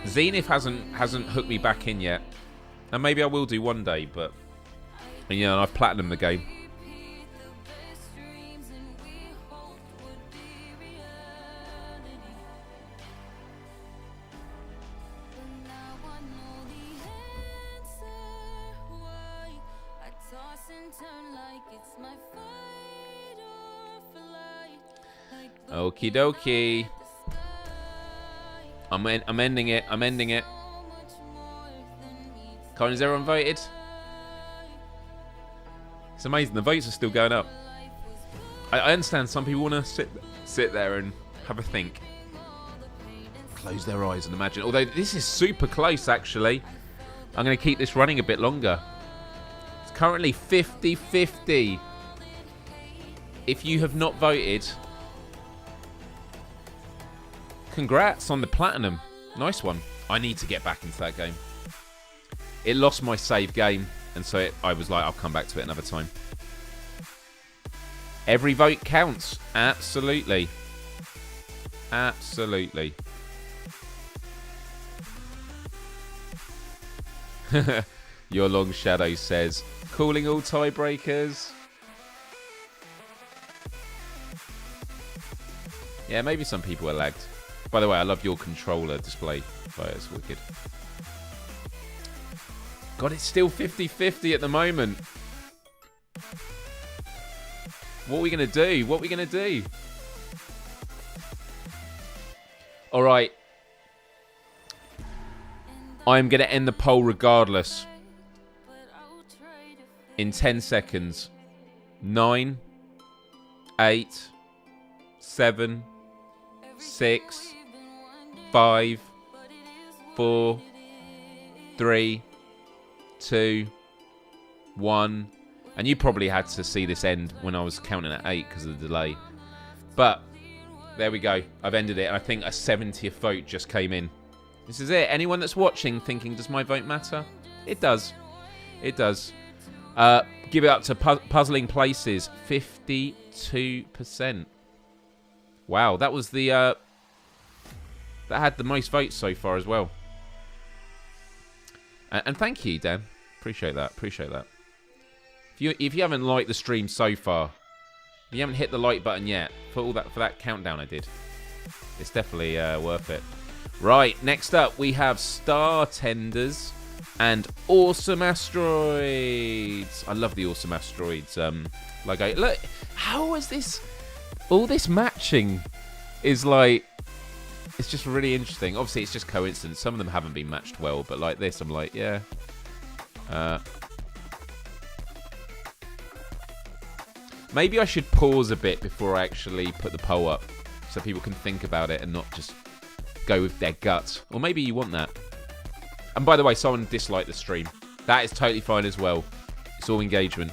D: Zenith hasn't hooked me back in yet, and maybe I will do one day. But I've platinumed the game. Okie dokie. I'm ending it. I'm ending it. Colin, has everyone voted? It's amazing. The votes are still going up. I understand some people want to sit there and have a think. Close their eyes and imagine. Although this is super close, actually. I'm going to keep this running a bit longer. It's currently 50-50. If you have not voted... Congrats on the platinum. Nice one. I need to get back into that game. It lost my save game, and so I was like, I'll come back to it another time. Every vote counts. Absolutely. Absolutely. Your Long Shadow says, calling all tiebreakers. Yeah, maybe some people are lagged. By the way, I love your controller display. Oh, it's wicked. God, it's still 50-50 at the moment. What are we going to do? What are we going to do? All right. I'm going to end the poll regardless. In 10 seconds. 9, 8, 7, 6, 5, 4, 3, 2, 1. And you probably had to see this end when I was counting at 8 because of the delay. But there we go. I've ended it. And I think a 70th vote just came in. This is it. Anyone that's watching thinking, does my vote matter? It does. It does. Give it up to Puzzling Places. 52%. Wow, that was the... that had the most votes so far as well. And thank you, Dan. Appreciate that. Appreciate that. If you haven't liked the stream so far, if you haven't hit the like button yet, for that countdown I did, it's definitely worth it. Right, next up we have Star Tenders and Awesome Asteroids. I love the Awesome Asteroids logo. Look, how is this? All this matching is like, it's just really interesting. Obviously, it's just coincidence. Some of them haven't been matched well, but like this, I'm like, yeah. Maybe I should pause a bit before I actually put the poll up, so people can think about it and not just go with their gut. Or maybe you want that. And by the way, someone disliked the stream. That is totally fine as well. It's all engagement.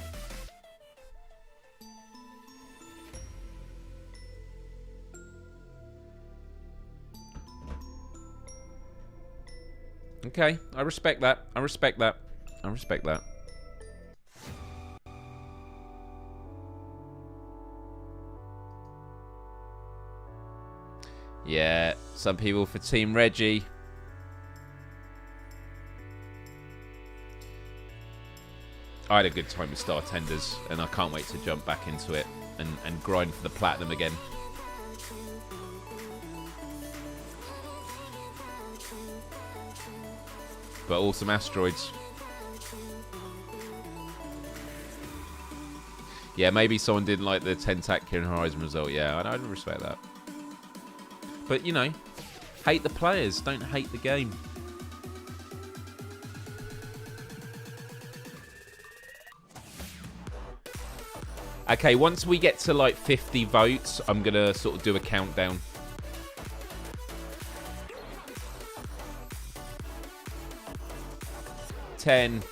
D: Okay, I respect that. I respect that. I respect that. Yeah, some people for Team Reggie. I had a good time with Star Tenders, and I can't wait to jump back into it and grind for the platinum again. But Awesome Asteroids. Yeah, maybe someone didn't like the Tentacular Horizon result. Yeah, I'd respect that. But, you know, hate the players, don't hate the game. Okay, once we get to like 50 votes, I'm going to sort of do a countdown. Ten,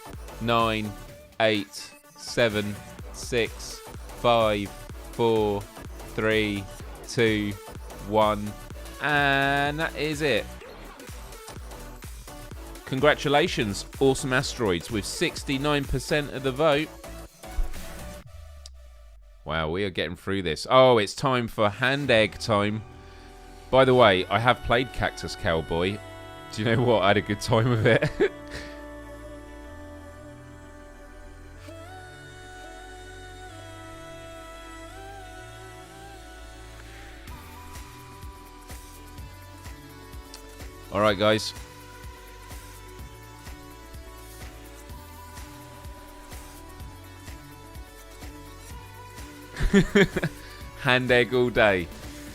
D: 9, 8, 7, 6, 5, 4, 3, 2, 1. And that is it. Congratulations, Awesome Asteroids, with 69% of the vote. Wow, we are getting through this. Oh, it's time for hand egg time. By the way, I have played Cactus Cowboy. Do you know what? I had a good time with it. All right, guys. Hand egg all day.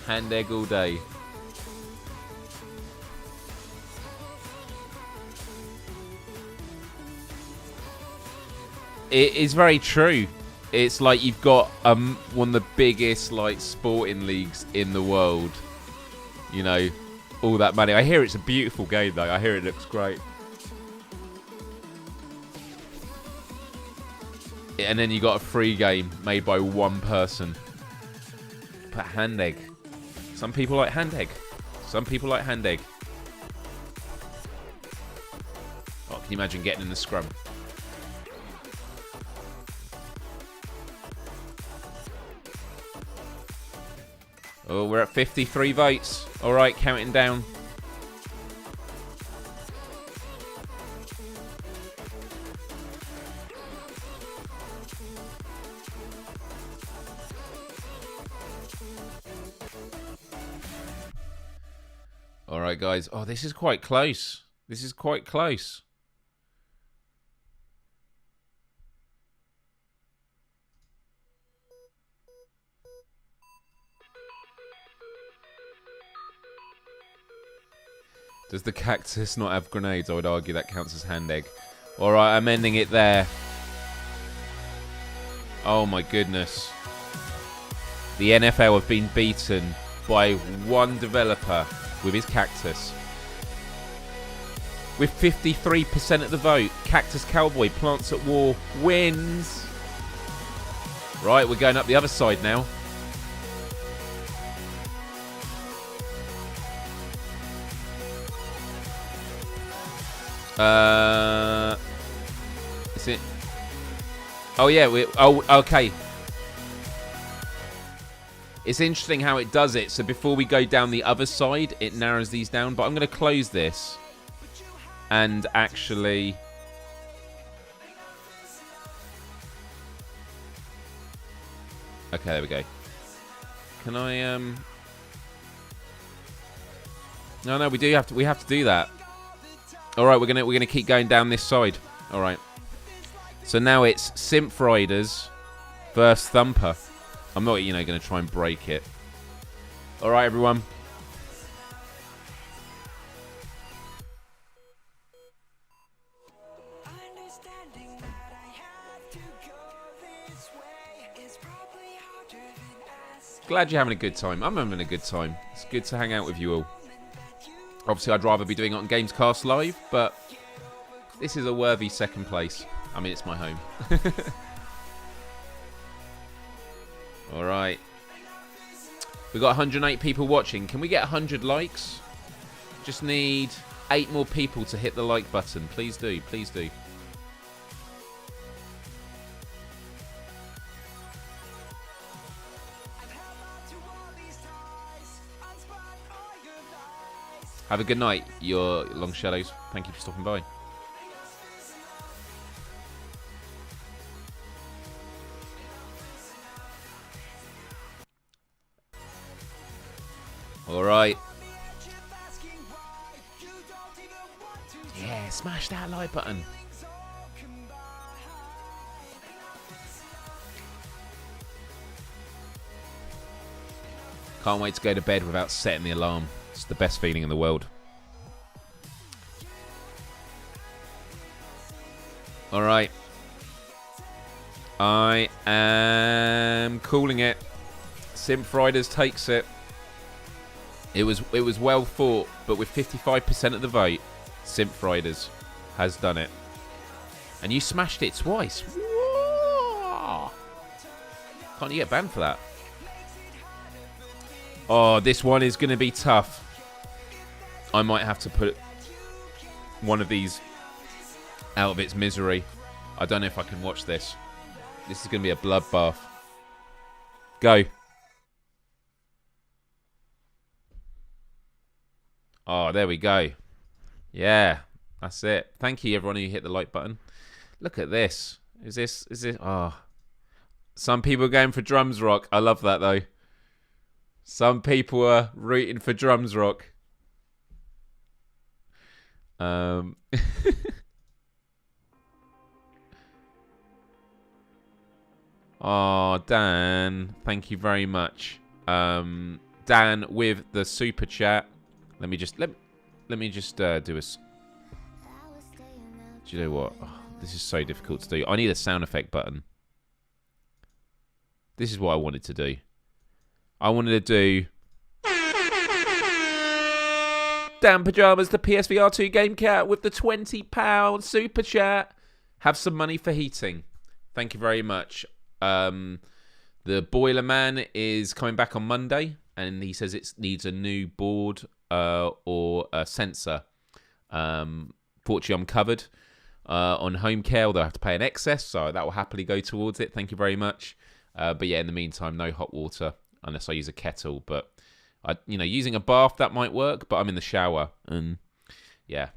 D: Hand egg all day. It is very true. It's like you've got one of the biggest like sporting leagues in the world. You know, all that money. I hear it's a beautiful game though. I hear it looks great. And then you got a free game made by one person. But hand egg. Some people like hand egg. Some people like hand egg. Oh, can you imagine getting in the scrum? Oh, we're at 53 votes. All right, counting down. All right, guys. Oh, this is quite close. This is quite close. Does the cactus not have grenades? I would argue that counts as hand egg. Alright, I'm ending it there. Oh my goodness. The NFL have been beaten by one developer with his cactus. With 53% of the vote, Cactus Cowboy Plants at War wins. Right, we're going up the other side now. Is it? Oh yeah. Okay. It's interesting how it does it. So before we go down the other side, it narrows these down. But I'm going to close this and actually. Okay, there we go. Can I? No, we do have to. We have to do that. All right, we're gonna keep going down this side. All right. So now it's Simp Riders versus Thumper. I'm not, going to try and break it. All right, everyone. Glad you're having a good time. I'm having a good time. It's good to hang out with you all. Obviously, I'd rather be doing it on Gamescast Live, but this is a worthy second place. I mean, it's my home. All right. We've got 108 people watching. Can we get 100 likes? Just need 8 more people to hit the like button. Please do. Please do. Have a good night, your long shadows. Thank you for stopping by. All right. Yeah, smash that like button. Can't wait to go to bed without setting the alarm. It's the best feeling in the world. All right. I am calling it. Simp Riders takes it. It was well fought, but with 55% of the vote, Simp Riders has done it. And you smashed it twice. Whoa. Can't you get banned for that? Oh, this one is going to be tough. I might have to put one of these out of its misery. I don't know if I can watch this. This is going to be a bloodbath. Go. Oh, there we go. Yeah, that's it. Thank you, everyone who hit the like button. Look at this. Is this? Oh. Some people are going for Drums Rock. I love that, though. Some people are rooting for Drums Rock. Oh, Dan, thank you very much. Dan with the super chat. Let me just do a. Do you know what? Oh, this is so difficult to do. I need a sound effect button. This is what I wanted to do. I wanted to do Dan Pajamas, the PSVR2 Game Cat with the £20 super chat. Have some money for heating. Thank you very much. The Boiler Man is coming back on Monday, and he says it needs a new board or a sensor. Fortunately, I'm covered on home care, although I have to pay an excess, so that will happily go towards it. Thank you very much. But yeah, in the meantime, no hot water unless I use a kettle. But using a bath, that might work. But I'm in the shower, and yeah,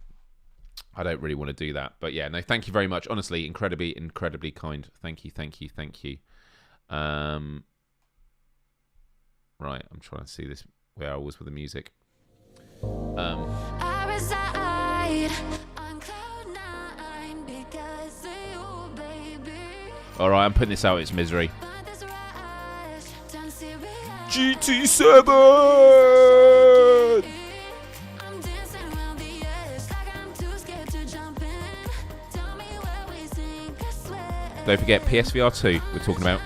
D: I don't really want to do that. But yeah, no, thank you very much. Honestly, incredibly, incredibly kind. Thank you. Right, I'm trying to see this where I was with the music.
C: I reside on cloud 9 because of you, baby.
D: All right, I'm putting this out. It's misery.
C: But this rush turns serious.
D: GT7.
C: I'm dancing around the
D: Don't forget PSVR2 we're talking about.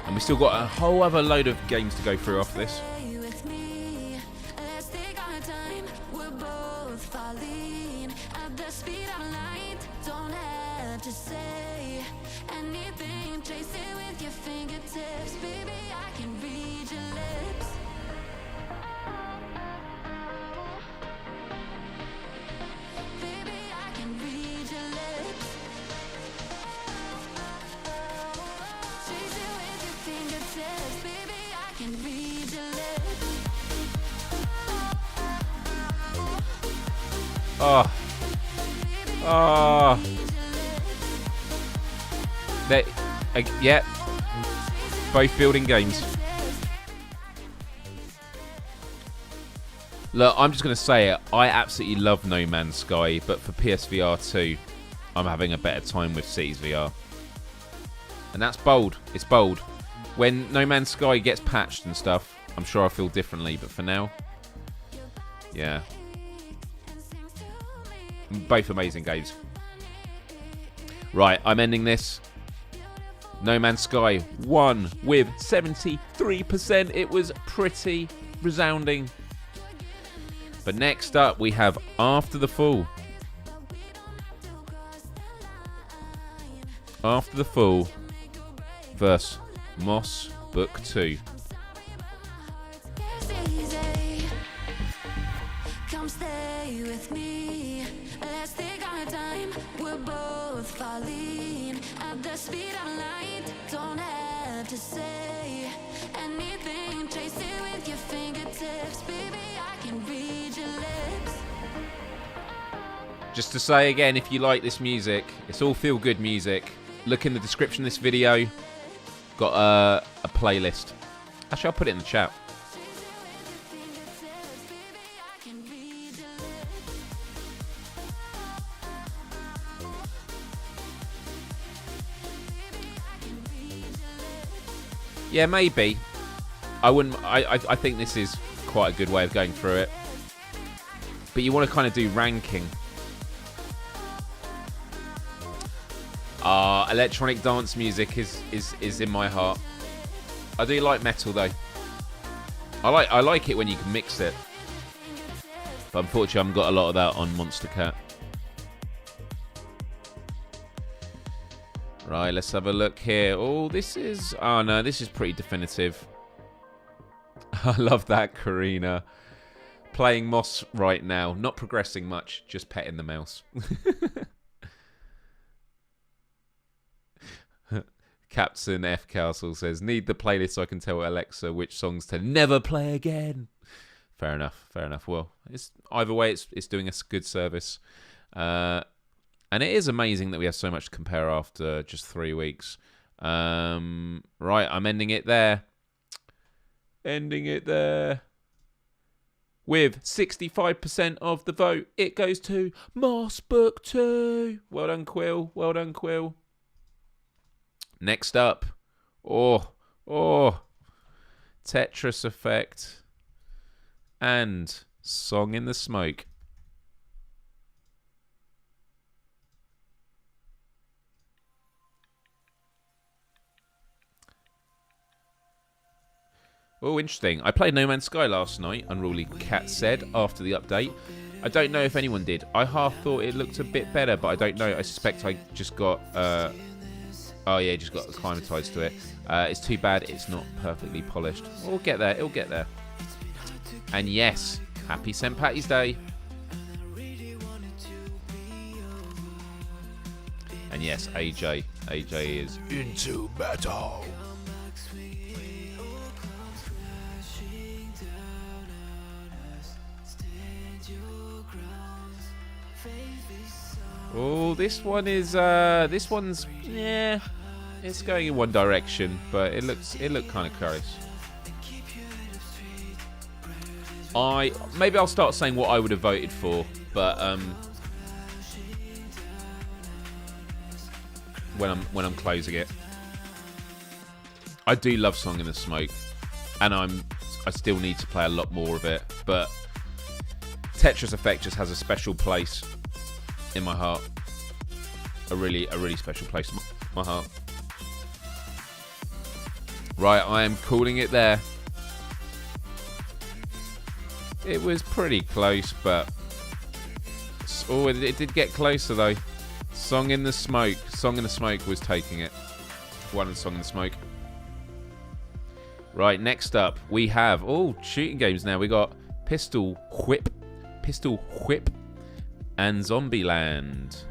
D: And we still got a whole other load of games to go through after this. Oh. Oh. Yeah. Both building games. Look, I'm just going to say it. I absolutely love No Man's Sky, but for PSVR 2, I'm having a better time with Cities VR. And that's bold. It's bold. When No Man's Sky gets patched and stuff, I'm sure I'll feel differently, but for now, yeah. Both amazing games. Right, I'm ending this. No Man's Sky won with 73%. It was pretty resounding. But next up, we have After the Fall. After the Fall versus Moss Book 2.
C: Come stay with me. Let's take our time. We're both falling at the speed of light. Don't have to say anything. Trace it with your fingertips. Baby, I can read your lips.
D: Just to say again, if you like this music, it's all feel-good music. Look in the description of this video. Got a playlist. Actually, I'll put it in the chat. Yeah, maybe. I wouldn't. I think this is quite a good way of going through it. But you want to kind of do ranking. Electronic dance music is in my heart. I do like metal though. I like it when you can mix it. But unfortunately, I haven't got a lot of that on Monster Cat. Right, let's have a look here. Oh, this is... Oh, no, this is pretty definitive. I love that, Karina. Playing Moss right now. Not progressing much, just petting the mouse. Captain F. Castle says, need the playlist so I can tell Alexa which songs to never play again. Fair enough, fair enough. Well, it's either way, it's doing us good service. And it is amazing that we have so much to compare after just 3 weeks. Right, I'm ending it there. Ending it there. With 65% of the vote, it goes to Moss Book 2. Well done, Quill. Well done, Quill. Next up. Tetris Effect. And Song in the Smoke. Oh, interesting. I played No Man's Sky last night, Unruly Cat said, after the update. I don't know if anyone did. I half thought it looked a bit better, but I don't know. I suspect I just got... oh, yeah, just got acclimatized to it. It's too bad it's not perfectly polished. We'll get there. It'll get there. And yes, happy St. Patty's Day. And yes, AJ is into battle. Oh, this one's yeah, it's going in one direction, but it looked kind of close. Maybe I'll start saying what I would have voted for, but when I'm closing it. I do love Song in the Smoke, and I still need to play a lot more of it, but Tetris Effect just has a special place in my heart. A really special place in my heart. Right, I am calling it there. It was pretty close, but... Oh, it did get closer, though. Song in the Smoke. Song in the Smoke was taking it. One of Song in the Smoke. Right, next up, we have... Oh, shooting games now. We got Pistol Whip, and Zombieland.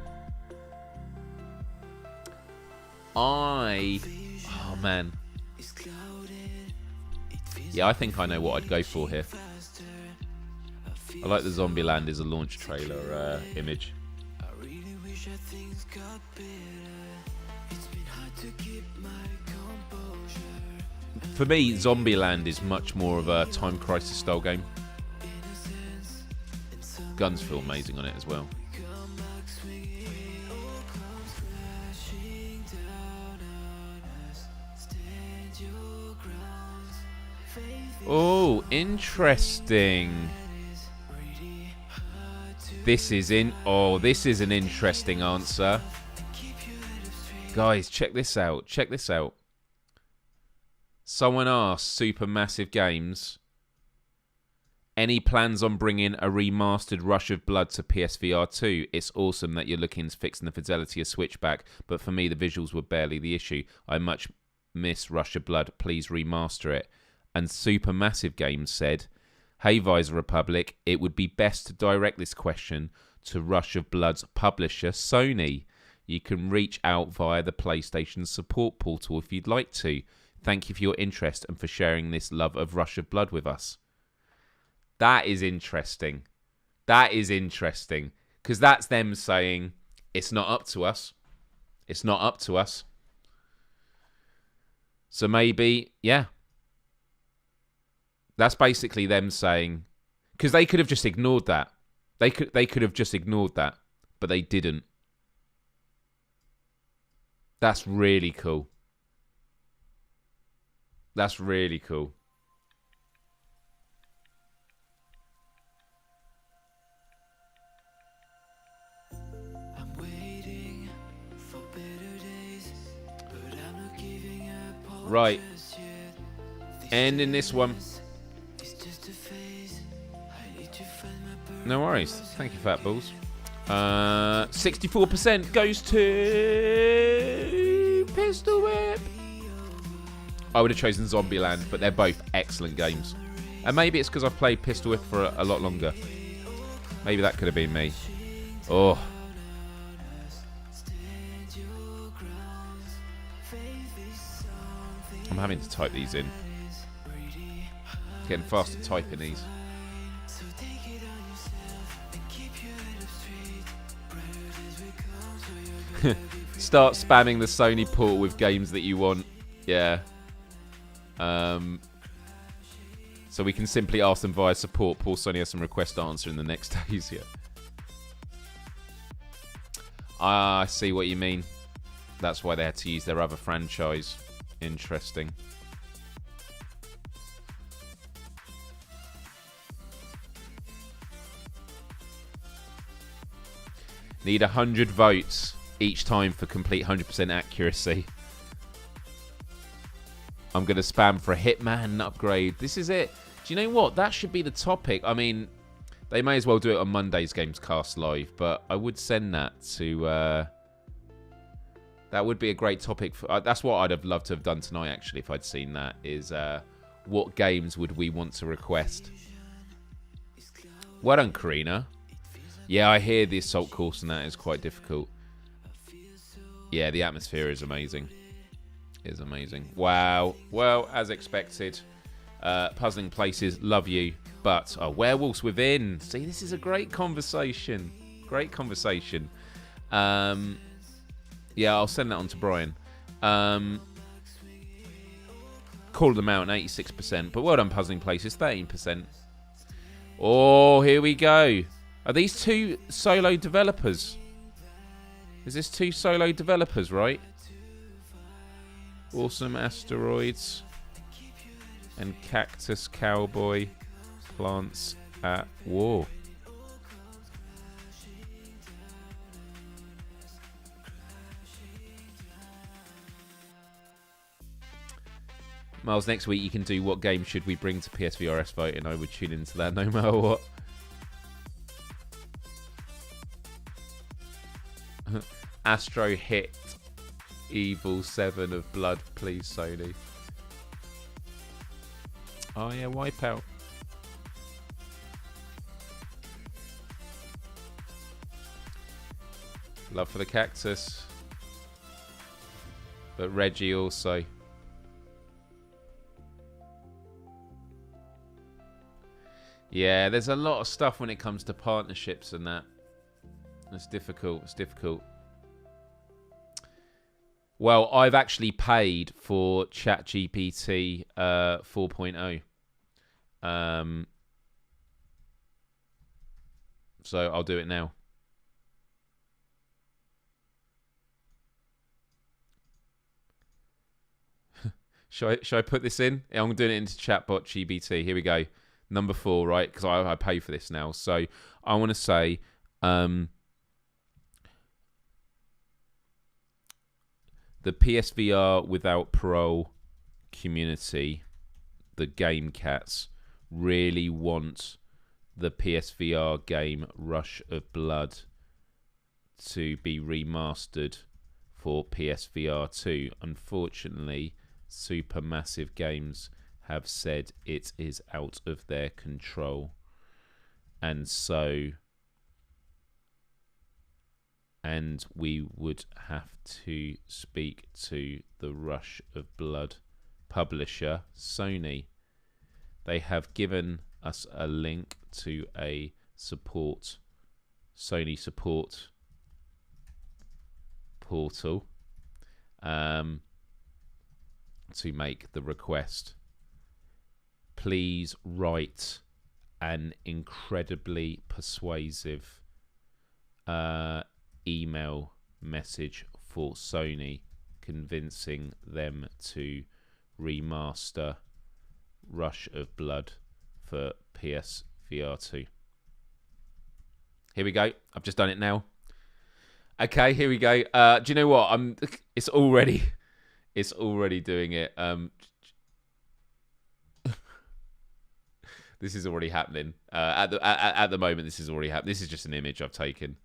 D: Oh, man. Yeah, I think I know what I'd go for here. I like the Zombieland as a launch trailer image. For me, Zombieland is much more of a Time Crisis style game. Guns feel amazing on it as well. Oh, interesting. This is an interesting answer. Guys, check this out. Check this out. Someone asked Supermassive Games, any plans on bringing a remastered Rush of Blood to PSVR2? It's awesome that you're looking to fixing the fidelity of Switchback, but for me the visuals were barely the issue. I much miss Rush of Blood. Please remaster it. And Supermassive Games said, hey Visor Republic, it would be best to direct this question to Rush of Blood's publisher, Sony. You can reach out via the PlayStation support portal if you'd like to. Thank you for your interest and for sharing this love of Rush of Blood with us. That is interesting. That is interesting. Because that's them saying, it's not up to us. It's not up to us. So maybe, yeah. That's basically them saying, because they could have just ignored that. They could have just ignored that, but they didn't. That's really cool. That's really cool.
B: I'm waiting for better days, but I'm not giving up.
D: Right. Ending this one. No worries. Thank you, Fat Balls. 64% goes to Pistol Whip. I would have chosen Zombieland, but they're both excellent games. And maybe it's because I've played Pistol Whip for a lot longer. Maybe that could have been me. Oh. I'm having to type these in. Getting fast at typing these. Start spamming the Sony portal with games that you want. Yeah. So we can simply ask them via support. Paul Sony has some request answer in the next days. Yeah. I see what you mean. That's why they had to use their other franchise. Interesting. Need 100 votes each time for complete 100% accuracy. I'm going to spam for a Hitman upgrade. This is it. Do you know what? That should be the topic. I mean, they may as well do it on Monday's Gamescast Live, but I would send that to... that would be a great topic. For, that's what I'd have loved to have done tonight, actually, if I'd seen that, is what games would we want to request? Well done, Karina. Yeah, I hear the Assault Course and that is quite difficult. Yeah, the atmosphere is amazing. Is amazing. Wow. Well, as expected, Puzzling Places, love you. But Werewolves Within. See, this is a great conversation. Great conversation. Yeah, I'll send that on to Brian. Called them out at 86%. But well done, Puzzling Places, 13%. Oh, here we go. Are these two solo developers? Is this two solo developers, right? Awesome Asteroids and Cactus Cowboy Plants at War. Myles, next week you can do what game should we bring to PSVRS voting. I would tune into that no matter what. Astro hit Evil 7 of Blood, please, Sony. Oh yeah, Wipeout. Love for the cactus. But Reggie also. Yeah, there's a lot of stuff when it comes to partnerships and that. It's difficult. It's difficult. Well, I've actually paid for ChatGPT 4.0. So I'll do it now. Should I put this in? I'm doing it into chatbot GBT. Here we go. Number 4, right? Because I pay for this now. So I want to say the PSVR without parole community, the Game Cats, really want the PSVR game Rush of Blood to be remastered for PSVR 2. Unfortunately, Supermassive Games have said it is out of their control, and we would have to speak to the Rush of Blood publisher, Sony. They have given us a link to a Sony support portal to make the request. Please write an incredibly persuasive email message for Sony, convincing them to remaster Rush of Blood for PSVR 2. Here we go. I've just done it now. Okay, here we go. Do you know what? It's already doing it. This is already happening. At the moment, this is already happening. This is just an image I've taken.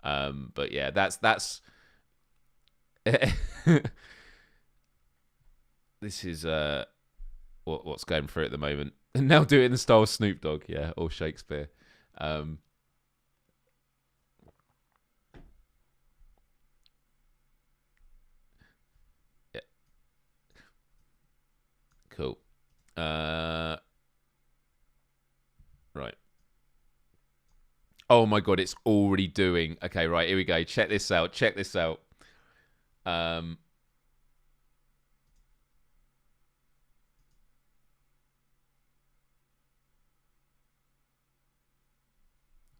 D: But yeah, that's this is what's going through at the moment. And now do it in the style of Snoop Dogg, yeah, or Shakespeare. Yeah. Cool. Right. Oh my god, it's already doing. Okay, right, here we go. Check this out. Check this out.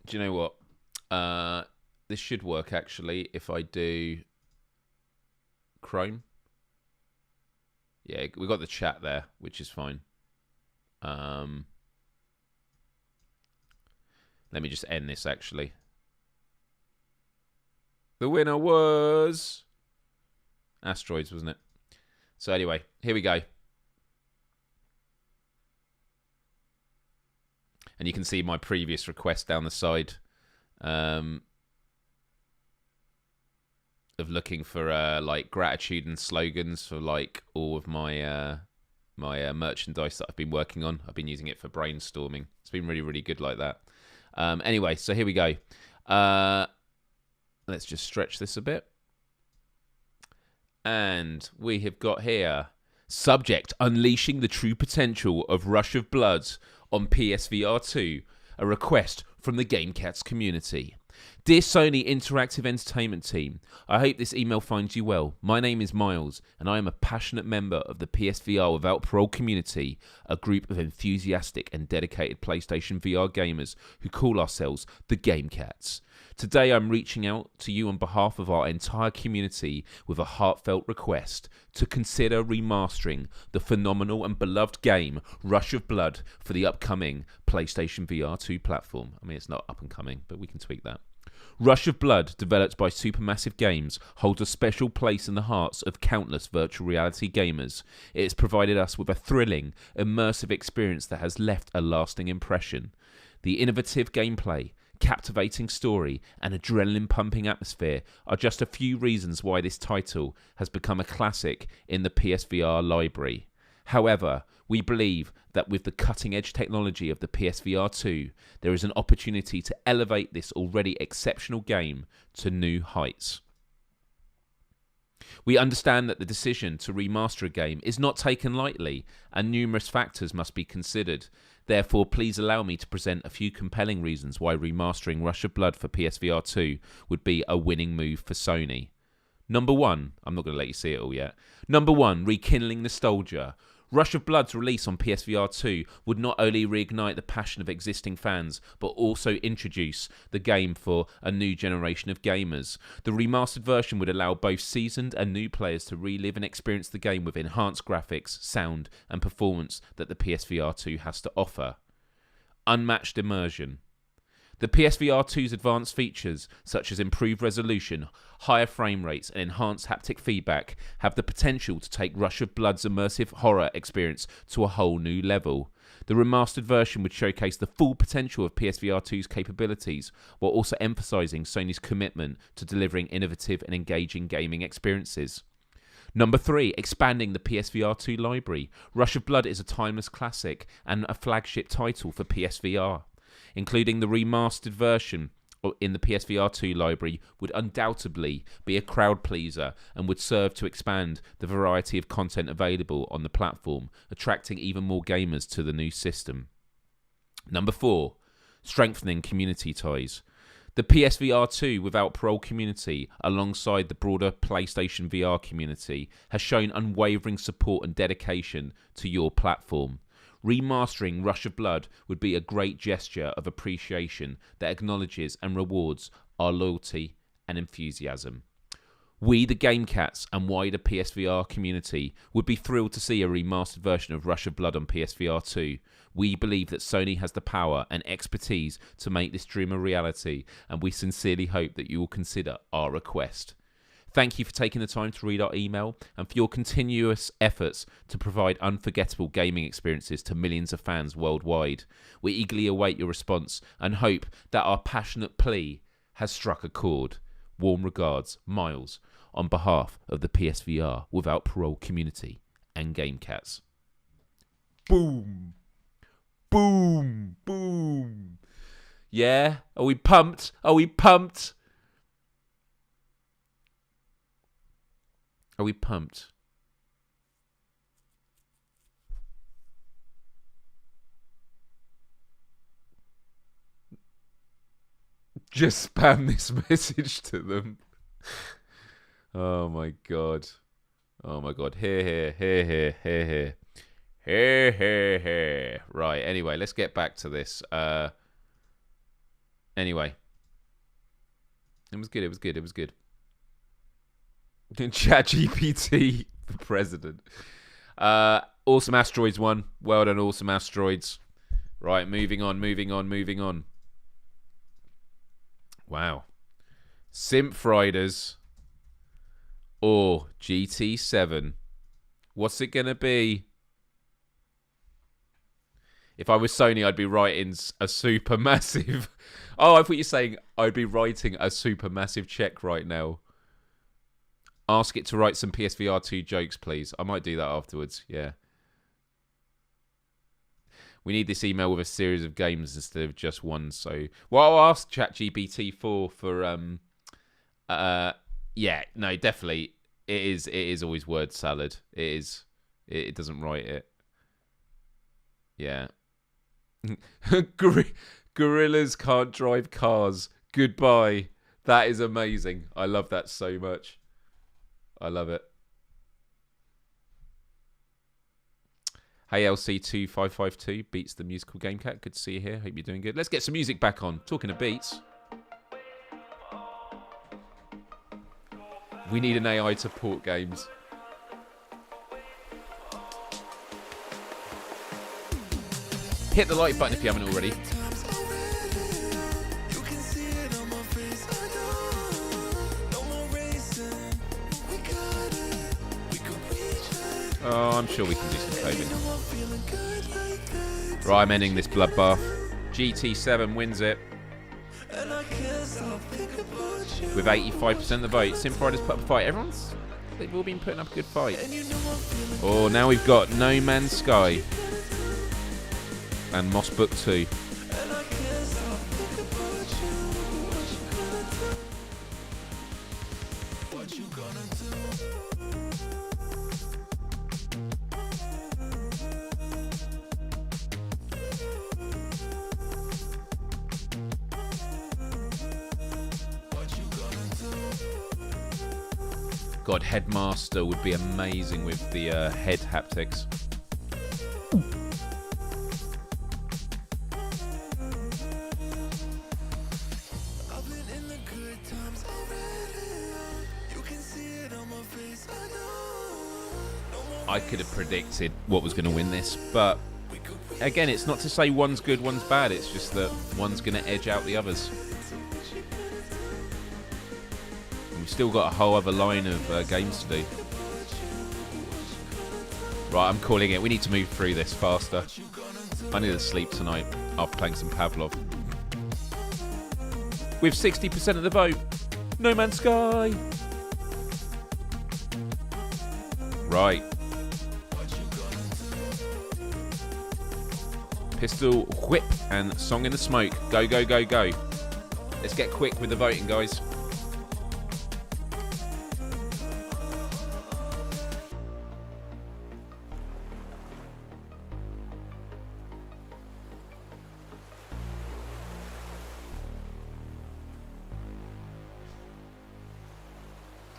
D: Do you know what? This should work actually if I do Chrome. Yeah, we got the chat there, which is fine. Let me just end this, actually. The winner was Asteroids, wasn't it? So anyway, here we go. And you can see my previous request down the side of looking for like gratitude and slogans for like all of my merchandise that I've been working on. I've been using it for brainstorming. It's been really, really good like that. Anyway, so here we go. Let's just stretch this a bit. And we have got here, subject, unleashing the true potential of Rush of Blood on PSVR 2, a request from the Game Cats community. Dear Sony Interactive Entertainment team, I hope this email finds you well. My name is Myles, and I am a passionate member of the PSVR Without Parole community, a group of enthusiastic and dedicated PlayStation VR gamers who call ourselves the Game Cats. Today I'm reaching out to you on behalf of our entire community with a heartfelt request to consider remastering the phenomenal and beloved game Rush of Blood for the upcoming PlayStation VR 2 platform. I mean, it's not up and coming, but we can tweak that. Rush of Blood, developed by Supermassive Games, holds a special place in the hearts of countless virtual reality gamers. It has provided us with a thrilling, immersive experience that has left a lasting impression. The innovative gameplay, captivating story, and adrenaline-pumping atmosphere are just a few reasons why this title has become a classic in the PSVR library. However, we believe that with the cutting-edge technology of the PSVR2, there is an opportunity to elevate this already exceptional game to new heights. We understand that the decision to remaster a game is not taken lightly, and numerous factors must be considered. Therefore, please allow me to present a few compelling reasons why remastering Rush of Blood for PSVR 2 would be a winning move for Sony. Number 1, I'm not going to let you see it all yet. Number 1, rekindling nostalgia. Rush of Blood's release on PSVR 2 would not only reignite the passion of existing fans, but also introduce the game for a new generation of gamers. The remastered version would allow both seasoned and new players to relive and experience the game with enhanced graphics, sound, and performance that the PSVR 2 has to offer. Unmatched immersion. The PSVR 2's advanced features, such as improved resolution, higher frame rates, and enhanced haptic feedback, have the potential to take Rush of Blood's immersive horror experience to a whole new level. The remastered version would showcase the full potential of PSVR 2's capabilities, while also emphasising Sony's commitment to delivering innovative and engaging gaming experiences. Number 3, expanding the PSVR 2 library. Rush of Blood is a timeless classic and a flagship title for PSVR. Including the remastered version in the PSVR 2 library would undoubtedly be a crowd pleaser and would serve to expand the variety of content available on the platform, attracting even more gamers to the new system. Number 4, strengthening community ties. The PSVR 2 Without Parole community, alongside the broader PlayStation VR community, has shown unwavering support and dedication to your platform. Remastering Rush of Blood would be a great gesture of appreciation that acknowledges and rewards our loyalty and enthusiasm. We, the GameCats and wider PSVR community, would be thrilled to see a remastered version of Rush of Blood on PSVR 2. We believe that Sony has the power and expertise to make this dream a reality, and we sincerely hope that you will consider our request. Thank you for taking the time to read our email and for your continuous efforts to provide unforgettable gaming experiences to millions of fans worldwide. We eagerly await your response and hope that our passionate plea has struck a chord. Warm regards, Myles, on behalf of the PSVR Without Parole community and GameCats. Boom! Boom! Boom! Yeah? Are we pumped? Are we pumped? Are we pumped? Just spam this message to them. Oh my god. Oh my god. Here. Right, anyway, let's get back to this. Anyway. It was good. ChatGPT for president. Awesome Asteroids 1. Well done, Awesome Asteroids. Right, moving on. Wow. Simp Riders or GT7. What's it going to be? If I was Sony, I'd be writing a super massive... Oh, I thought you were saying I'd be writing a super massive check right now. Ask it to write some PSVR 2 jokes, please. I might do that afterwards, yeah. We need this email with a series of games instead of just one, so... Well, I'll ask ChatGPT for yeah, no, definitely. It is always word salad. It is. It doesn't write it. Yeah. Gorillas can't drive cars. Goodbye. That is amazing. I love that so much. I love it. Hey LC2552 beats the musical Game Cat. Good to see you here. Hope you're doing good. Let's get some music back on. Talking of beats. We need an AI to port games. Hit the like button if you haven't already. Oh, I'm sure we can do some coding. Right, I'm ending this bloodbath. GT7 wins it. With 85% of the vote. Simfriders put up a fight. They've all been putting up a good fight. Oh, now we've got No Man's Sky. And Moss Book 2. God, Headmaster would be amazing with the head haptics. I could have predicted what was going to win this, but again, it's not to say one's good, one's bad. It's just that one's going to edge out the others. We've still got a whole other line of games to do. Right, I'm calling it. We need to move through this faster. I need to sleep tonight after playing some Pavlov. With 60% of the vote, No Man's Sky. Right. Pistol, Whip, and Song in the Smoke. Go, go, go, go. Let's get quick with the voting, guys.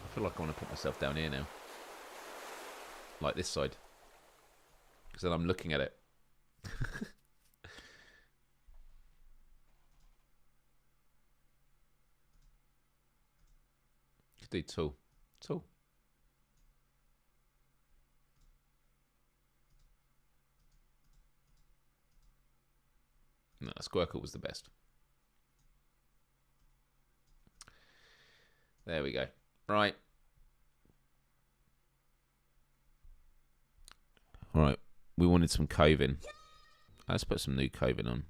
D: I feel like I want to put myself down here now. Like this side. Because then I'm looking at it. Could do Tool. Tool. No, Squircle was the best. There we go. Right. Alright. We wanted some Covin. Let's put some new Covin on.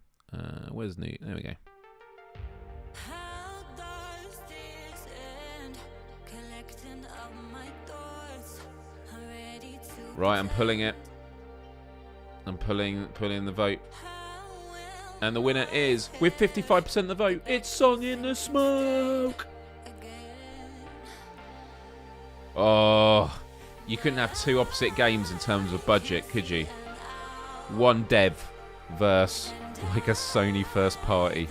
D: Where's new? There we go. Right, I'm pulling it. I'm pulling the vote. And the winner is, with 55% of the vote, it's Song in the Smoke. Oh, you couldn't have two opposite games in terms of budget, could you? One dev versus like a Sony first party.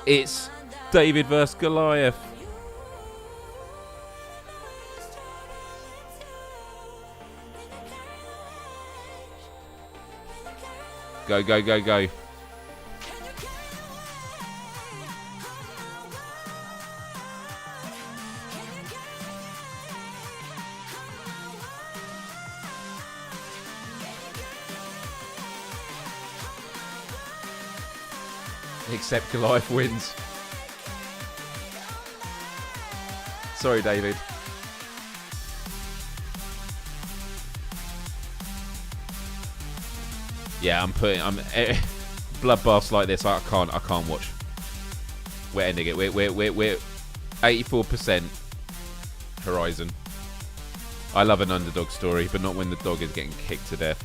D: It's David versus Goliath. Go, go, go, go. Except Goliath wins. Sorry, David. Yeah, I'm bloodbaths like this. I can't watch. We're ending it. We're 84% Horizon. I love an underdog story, but not when the dog is getting kicked to death.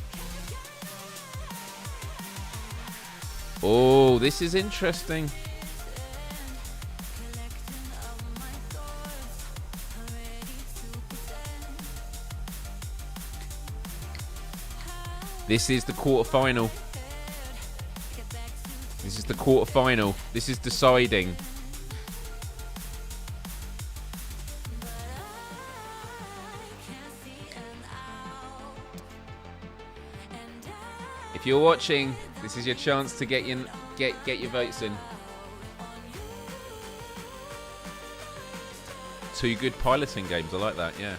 D: Oh, this is interesting. This is the quarterfinal. This is the quarterfinal. This is deciding. If you're watching, this is your chance to get your votes in. Two good piloting games. I like that. Yeah.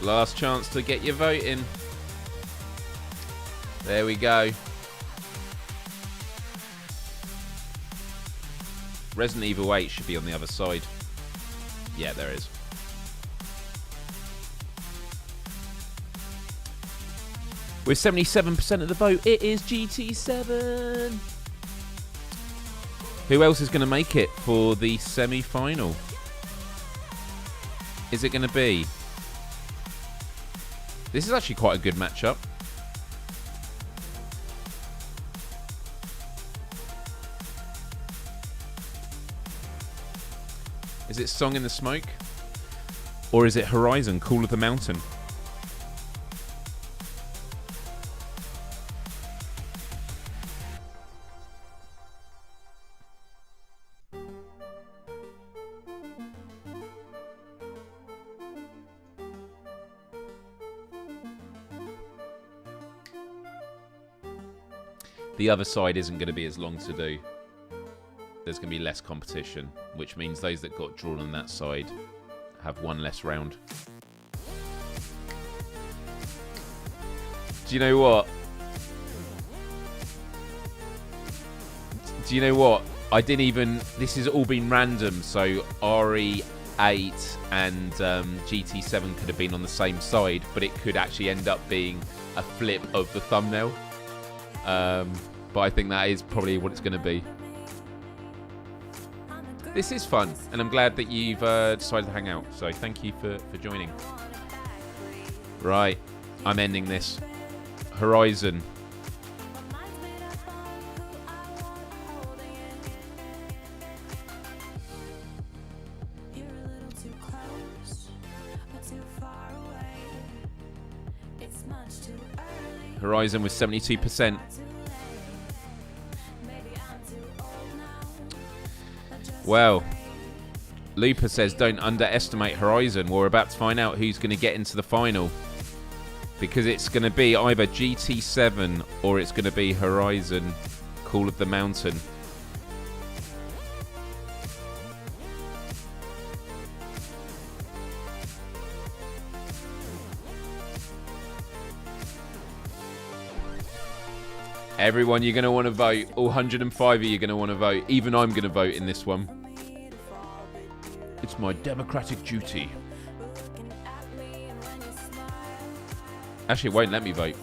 D: Last chance to get your vote in. There we go. Resident Evil 8 should be on the other side. Yeah, there is. With 77% of the vote, it is GT7. Who else is going to make it for the semi-final? Is it going to be? This is actually quite a good matchup. Is it Song in the Smoke? Or is it Horizon, Call of the Mountain? The other side isn't going to be as long to do. There's going to be less competition, which means those that got drawn on that side have one less round. Do you know what? Do you know what? I didn't even... This has all been random, so RE8 and GT7 could have been on the same side, but it could actually end up being a flip of the thumbnail. But I think that is probably what it's going to be. This is fun, and I'm glad that you've decided to hang out. So thank you for joining. Right, I'm ending this. Horizon. Horizon with 72%. Well, Looper says don't underestimate Horizon. We're about to find out who's going to get into the final. Because it's going to be either GT7 or it's going to be Horizon, Call of the Mountain. Everyone, you're going to want to vote. All 105 of you are going to want to vote. Even I'm going to vote in this one. It's my democratic duty. Actually, it won't let me vote.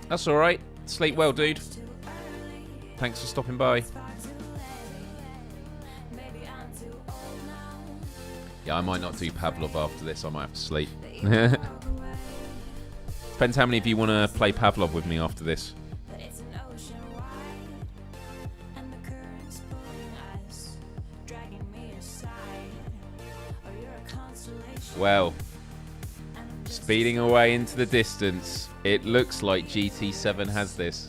D: That's alright. Sleep well, dude. Thanks for stopping by. Yeah, I might not do Pavlov after this. I might have to sleep. Depends how many of you want to play Pavlov with me after this. Well, speeding away into the distance, it looks like GT7 has this.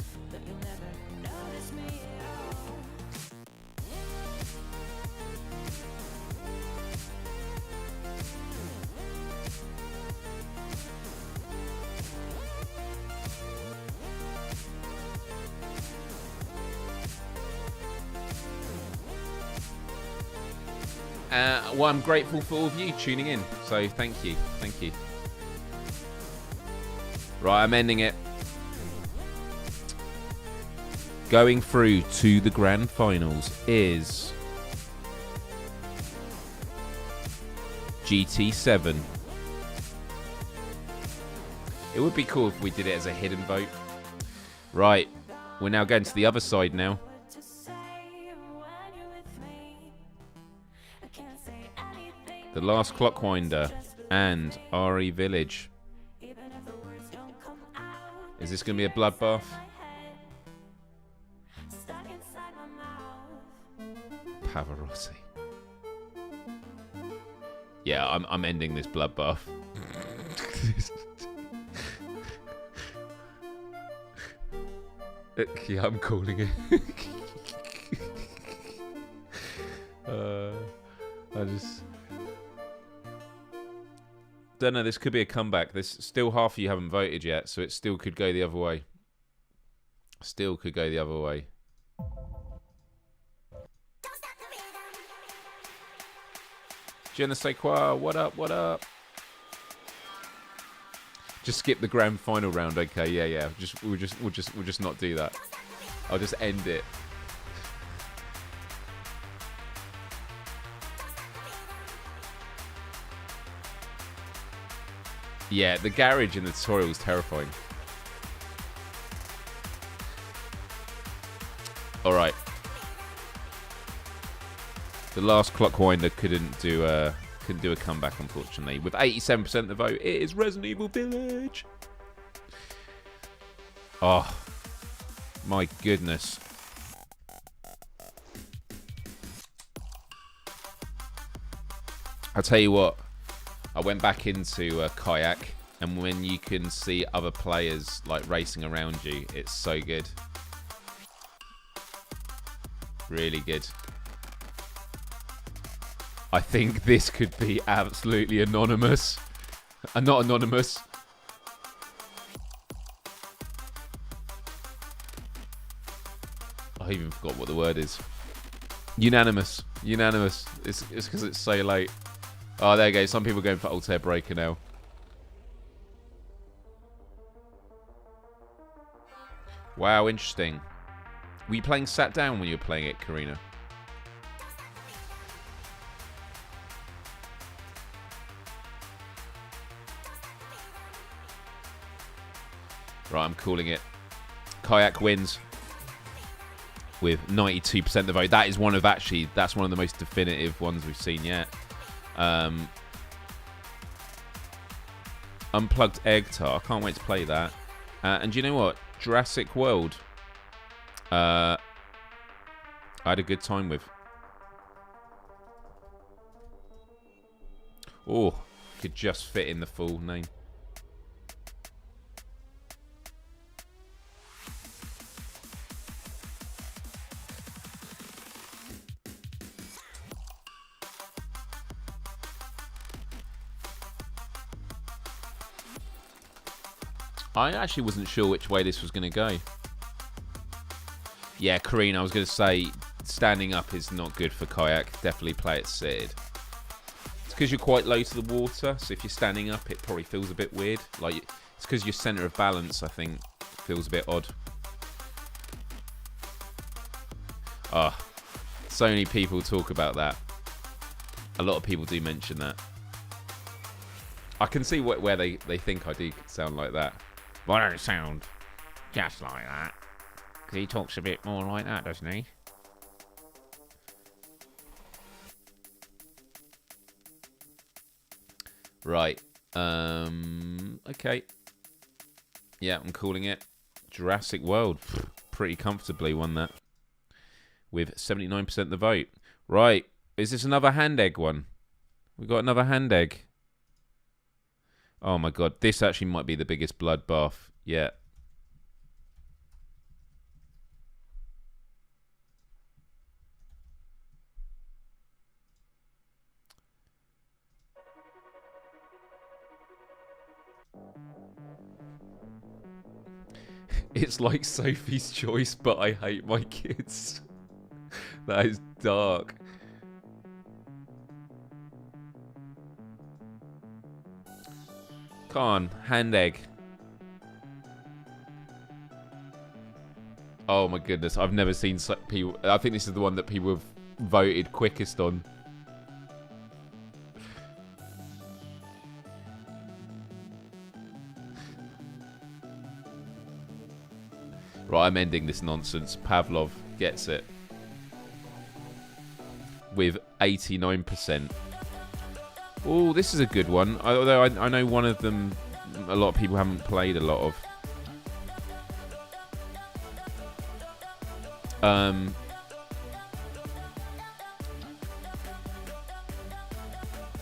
D: Well, I'm grateful for all of you tuning in, so thank you. Thank you. Right, I'm ending it. Going through to the grand finals is GT7. It would be cool if we did it as a hidden vote. Right, we're now going to the other side now. The Last Clockwinder and RE Village. Is this going to be a bloodbath? Pavarotti. Yeah, I'm ending this bloodbath. Yeah, I'm calling it. Don't know, this could be a comeback. There's still half of you haven't voted yet, so it still could go the other way. Still could go the other way. Je ne sais quoi, what up, what up? Just skip the grand final round, okay, yeah. We'll just not do that. I'll just end it. Yeah, the garage in the tutorial is terrifying. Alright. The last clockwinder couldn't do a comeback, unfortunately. With 87% of the vote, it is Resident Evil Village. Oh, my goodness. I'll tell you what. I went back into Kayak, and when you can see other players like racing around you, it's so good. Really good. I think this could be absolutely anonymous. Not anonymous. I even forgot what the word is. Unanimous. Unanimous. It's because it's so late. Oh, there you go. Some people are going for Altair Breaker now. Wow, interesting. Were you playing sat down when you were playing it, Karina? Right, I'm calling it. Kayak wins with 92% of the vote. That is one of that's one of the most definitive ones we've seen yet. Unplugged Eggtar. I can't wait to play that. And do you know what? Jurassic World. I had a good time with. Oh, could just fit in the full name. I actually wasn't sure which way this was going to go. Yeah, Karina, I was going to say standing up is not good for Kayak. Definitely play it seated. It's because you're quite low to the water, so if you're standing up, it probably feels a bit weird. Like it's because your centre of balance, I think, feels a bit odd. Ah, so many people talk about that. A lot of people do mention that. I can see where they think I do sound like that. But I don't sound just like that. Because he talks a bit more like that, doesn't he? Right. Okay. Yeah, I'm calling it. Jurassic World. Pretty comfortably won that. With 79% of the vote. Right. Is this another hand egg one? We got another hand egg. Oh my god, this actually might be the biggest bloodbath yet. It's like Sophie's Choice, but I hate my kids. That is dark. Come on, hand egg. Oh my goodness, I've never seen people. I think this is the one that people have voted quickest on. Right, I'm ending this nonsense. Pavlov gets it with 89%. Oh, this is a good one. Although I know one of them, a lot of people haven't played a lot of.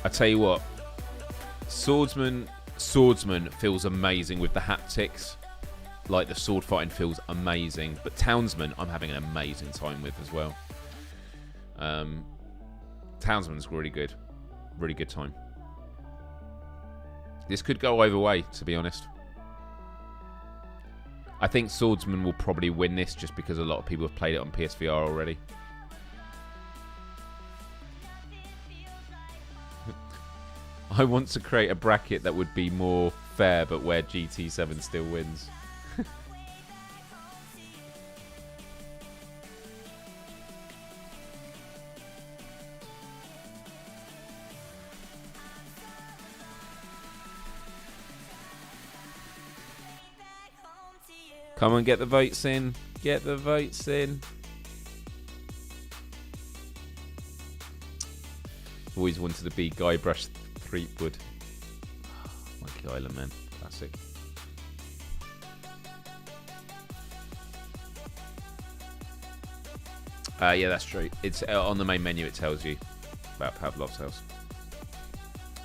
D: I tell you what, Swordsman feels amazing with the haptics. Like the sword fighting feels amazing, but Townsman I'm having an amazing time with as well. Townsman's really good. Really good time. This could go either way, to be honest. I think Swordsman will probably win this just because a lot of people have played it on PSVR already. I want to create a bracket that would be more fair, but where GT7 still wins. Come on, get the votes in. Get the votes in. Always wanted to be Guybrush Threepwood. Monkey Island, man. Classic. Yeah, that's true. It's on the main menu. It tells you about Pavlov's house.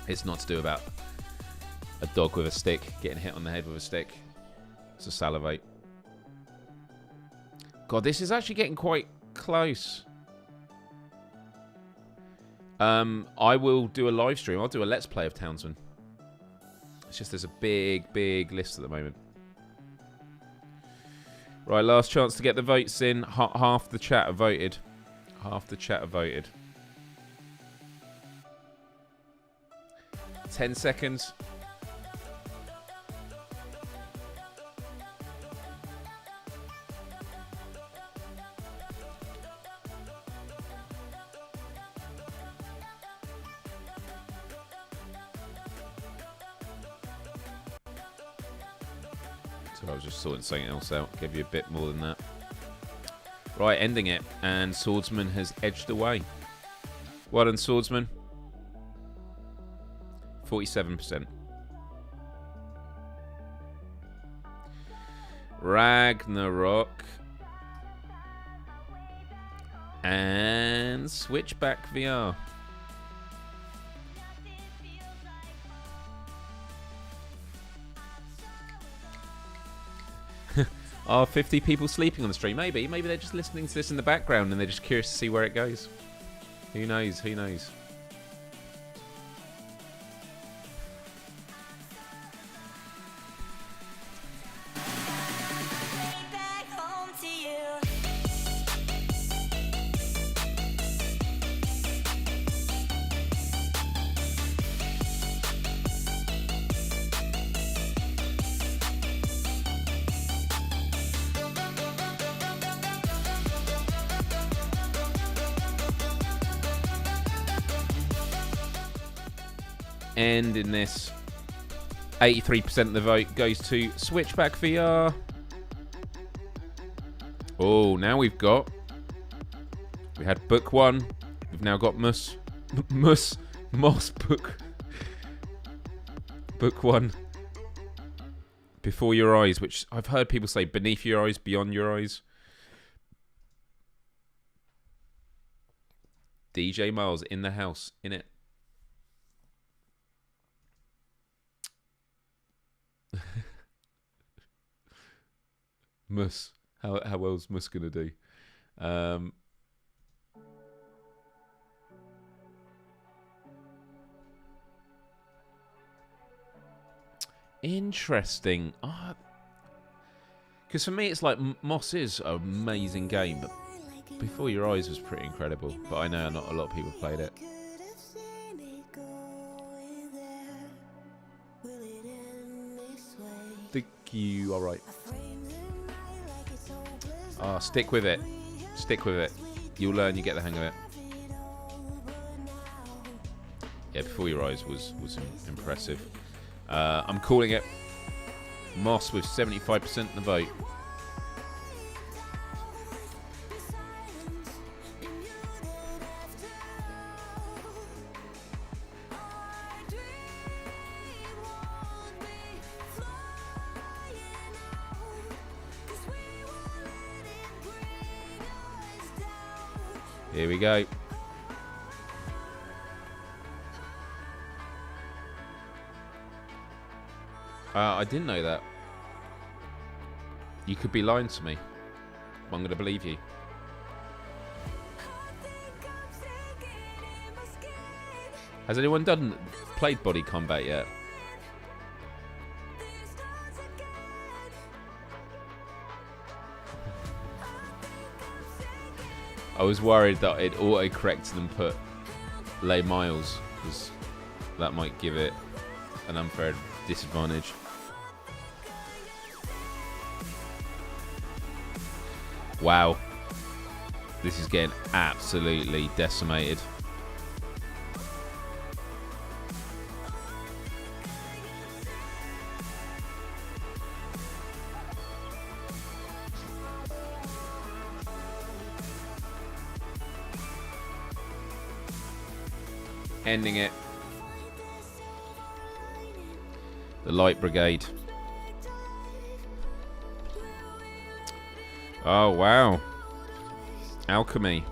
D: It's not to do about a dog with a stick getting hit on the head with a stick. It's a salivate. God, this is actually getting quite close. I will do a live stream. I'll do a Let's Play of Townsend. It's just there's a big, big list at the moment. Right, last chance to get the votes in. Half the chat have voted. Half the chat have voted. 10 seconds. I was just sorting something else out. Give you a bit more than that. Right, ending it. And Swordsman has edged away. Well done, Swordsman. 47%. Ragnarok. And Switchback VR. Are 50 people sleeping on the stream? Maybe. Maybe they're just listening to this in the background and they're just curious to see where it goes. Who knows? Who knows? And in this, 83% of the vote goes to Switchback VR. Oh, now we had book 1. We've now got Moss book 1. Before Your Eyes, which I've heard people say beneath your eyes, beyond your eyes. DJ Myles in the house, in it. Mus, how well's Mus gonna do? Interesting. Because for me, it's like Moss is an amazing game, but Before Your Eyes was pretty incredible. But I know not a lot of people played it. Think you are right. Stick with it. Stick with it. You'll learn, you get the hang of it. Yeah, Before Your Eyes was impressive. I'm calling it Moss with 75% of the vote. Here we go. I didn't know that. You could be lying to me. I'm going to believe you. Has anyone played Body Combat yet? I was worried that it auto-corrected and put Les Myles, because that might give it an unfair disadvantage. Wow. This is getting absolutely decimated. Ending it. The Light Brigade. Oh, wow. Alchemy.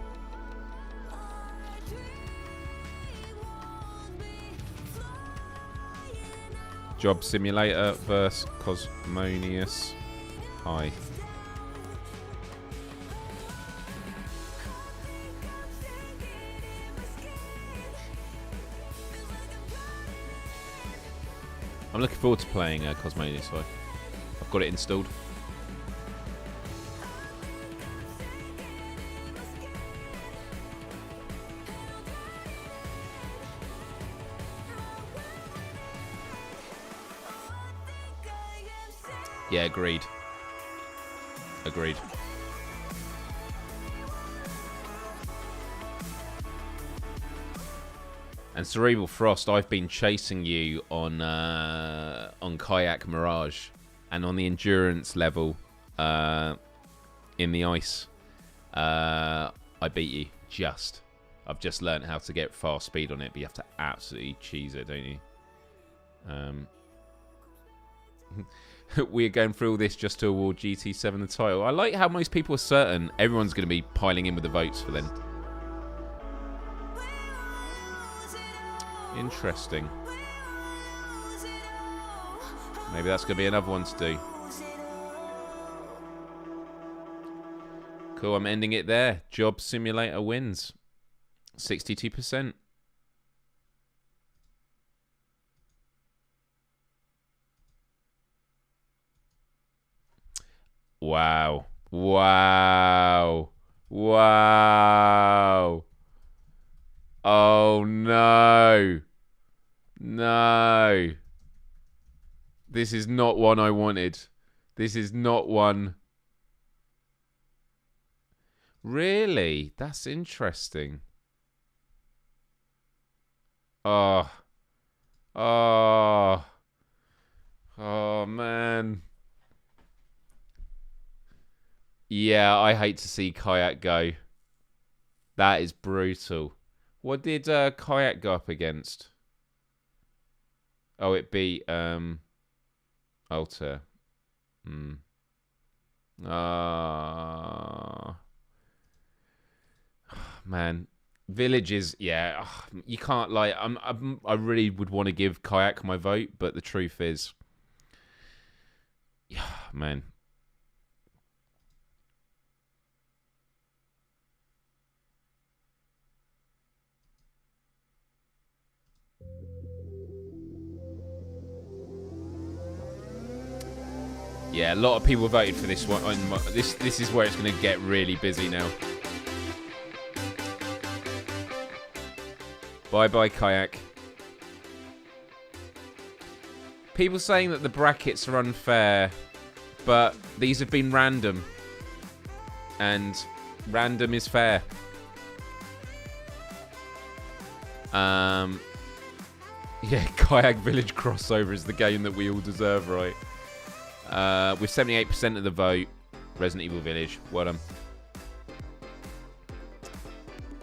D: Job Simulator versus Cosmonius High. I'm looking forward to playing Cosmonius High. I've got it installed. Yeah, agreed. Agreed. And Cerebral Frost, I've been chasing you on Kayak Mirage and on the endurance level in the ice. I beat you just. I've just learned how to get fast speed on it, but you have to absolutely cheese it, don't you? We're going through all this just to award GT7 the title. I like how most people are certain everyone's going to be piling in with the votes for them. Interesting. Maybe that's going to be another one to do. Cool, I'm ending it there. Job Simulator wins. 62%. Wow. Wow. Wow. Oh, no. No. This is not one I wanted. This is not one. Really? That's interesting. Oh. Oh. Oh, man. Yeah, I hate to see Kayak go. That is brutal. What did Kayak go up against? Oh, it beat Alter. Man, Villages. Yeah, you can't like. I really would want to give Kayak my vote, but the truth is, yeah, man. Yeah, a lot of people voted for this one. This is where it's going to get really busy now. Bye-bye, Kayak. People saying that the brackets are unfair, but these have been random. And random is fair. Yeah, Kayak Village crossover is the game that we all deserve, right? With 78% of the vote, Resident Evil Village. Well done.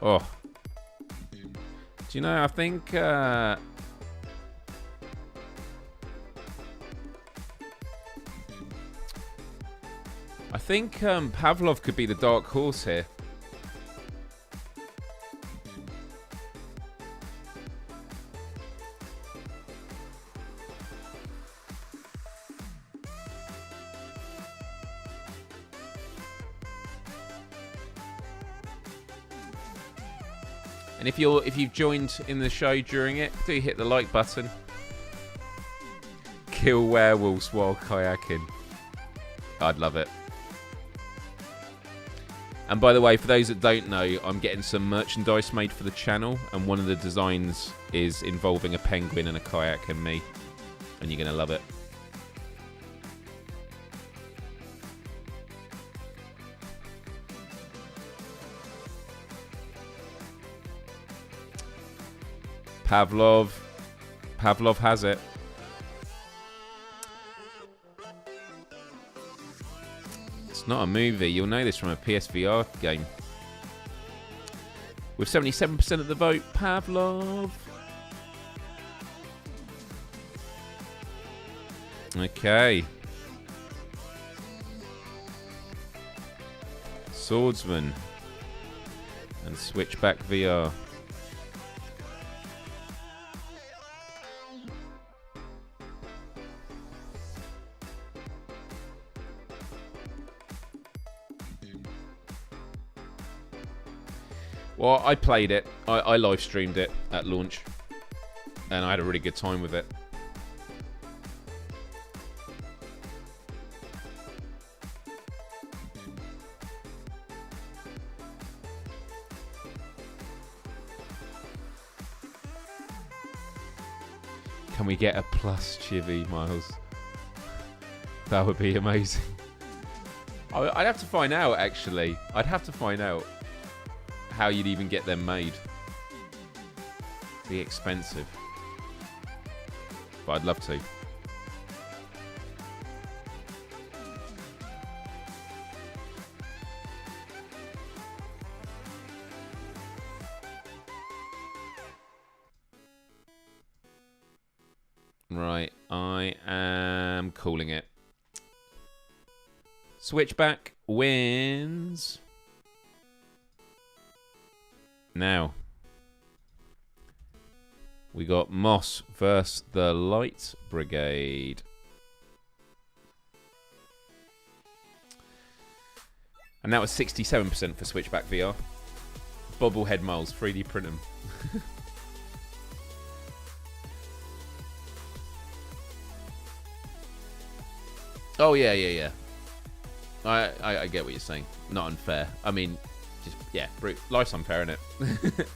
D: Oh. Do you know, I think... I think Pavlov could be the dark horse here. And if you've joined in the show during it, do hit the like button. Kill werewolves while kayaking. I'd love it. And by the way, for those that don't know, I'm getting some merchandise made for the channel, and one of the designs is involving a penguin and a kayak and me, and you're going to love it. Pavlov has it. It's not a movie. You'll know this from a PSVR game. With 77% of the vote, Pavlov. Okay. Swordsman and Switchback VR. Well, I played it. I live streamed it at launch, and I had a really good time with it. Can we get a plus chivvy, Myles? That would be amazing. I'd have to find out, actually. I'd have to find out how you'd even get them made. Be expensive. But I'd love to. Right, I am calling it. Switchback wins. Now, we got Moss versus the Light Brigade. And that was 67% for Switchback VR. Bobblehead Myles, 3D print them. Oh, yeah. I get what you're saying. Not unfair. I mean, just, yeah, life's unfair, isn't it?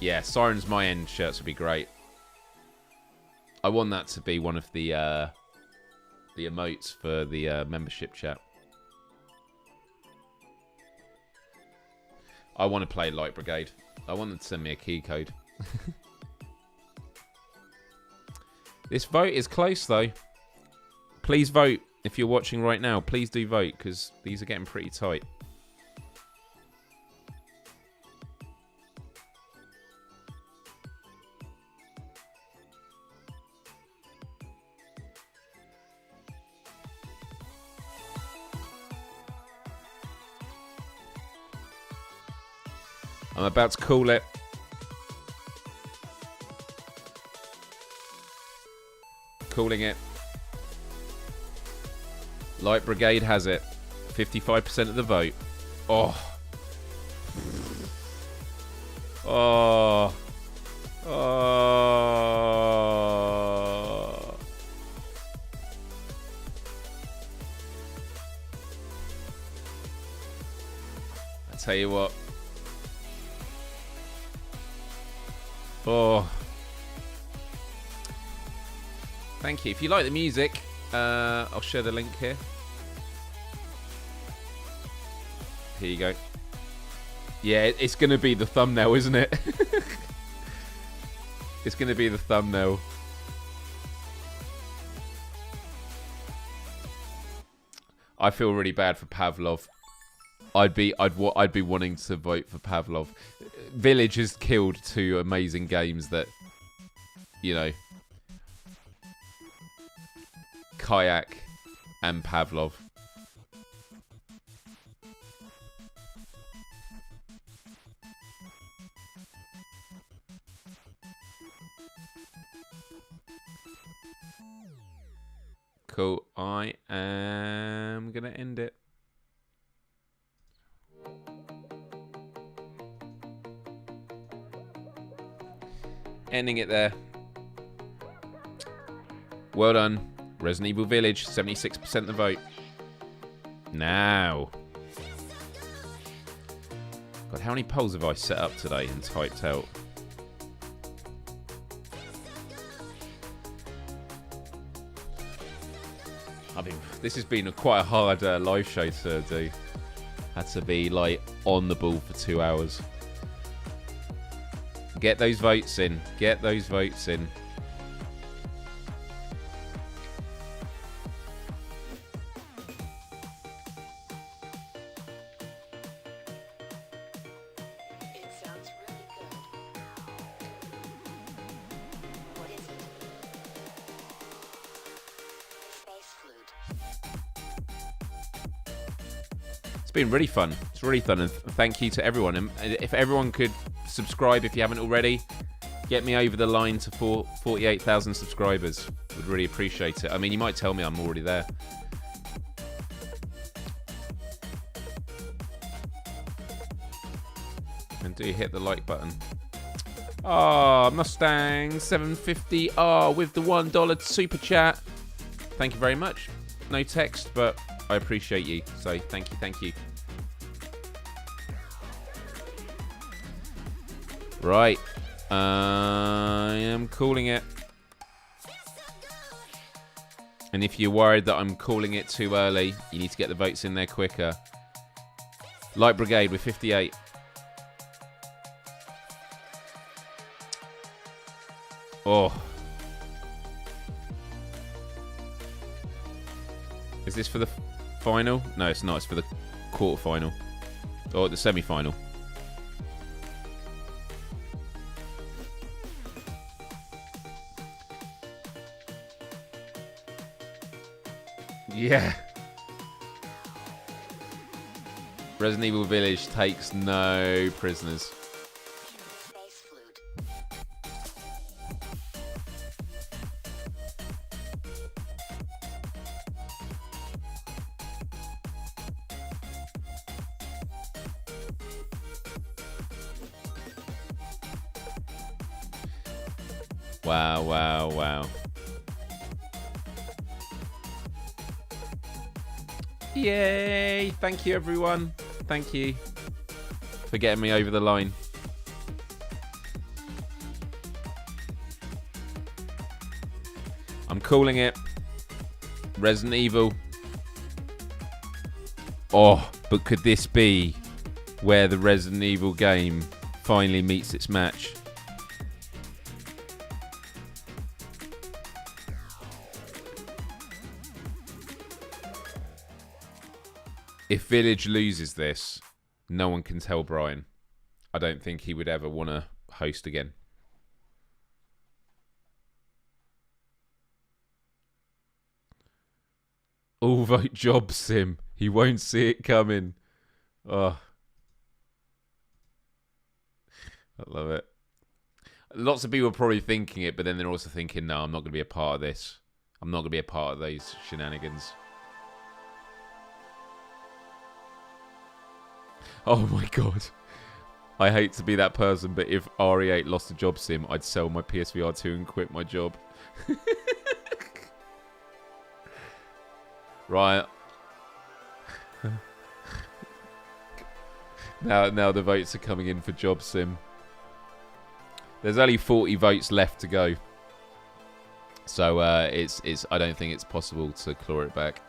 D: Yeah, Sirens My End shirts would be great. I want that to be one of the emotes for the membership chat. I want to play Light Brigade. I want them to send me a key code. This vote is close, though. Please vote. If you're watching right now, please do vote, because these are getting pretty tight. I'm about to call it. Calling it. Light Brigade has it. 55% of the vote. Oh. Oh. Oh. I tell you what. Oh. Thank you. If you like the music, I'll share the link here. Here you go. Yeah, it's going to be the thumbnail, isn't it? It's going to be the thumbnail. I feel really bad for Pavlov. I'd be wanting to vote for Pavlov. Village has killed two amazing games that, you know, Kayak and Pavlov. Cool. I am gonna end it. Ending it there. Well done. Resident Evil Village, 76% the vote. Now. God, how many polls have I set up today and typed out? I mean, this has been quite a hard live show to do. Had to be, like, on the ball for 2 hours. Get those votes in. Get those votes in.
C: It sounds really good. What is it? Space flute.
D: It's been really fun. It's really fun, and thank you to everyone. And if everyone could subscribe if you haven't already, get me over the line to 48,000 subscribers. Would really appreciate it. I mean, you might tell me I'm already there. And do hit the like button. Ah, Mustang 750. Ah, with the $1 super chat. Thank you very much. No text, but I appreciate you. So thank you, thank you. Right. I am calling it. And if you're worried that I'm calling it too early, you need to get the votes in there quicker. Light Brigade with 58. Oh. Is this for the final? No, it's not. It's for the quarterfinal. Or the semi-final. Yeah. Resident Evil Village takes no prisoners.
C: Space flute.
D: Wow, wow, wow. Yay! Thank you, everyone. Thank you for getting me over the line. I'm calling it Resident Evil. Oh, but could this be where the Resident Evil game finally meets its match? If Village loses this, no one can tell Brian. I don't think he would ever want to host again. All vote Job Sim. He won't see it coming. Oh. I love it. Lots of people are probably thinking it, but then they're also thinking, no, I'm not going to be a part of this. I'm not going to be a part of those shenanigans. Oh my god. I hate to be that person, but if RE8 lost a Job Sim, I'd sell my PSVR2 and quit my job. Right. Now the votes are coming in for Job Sim. There's only 40 votes left to go. So it's I don't think it's possible to claw it back.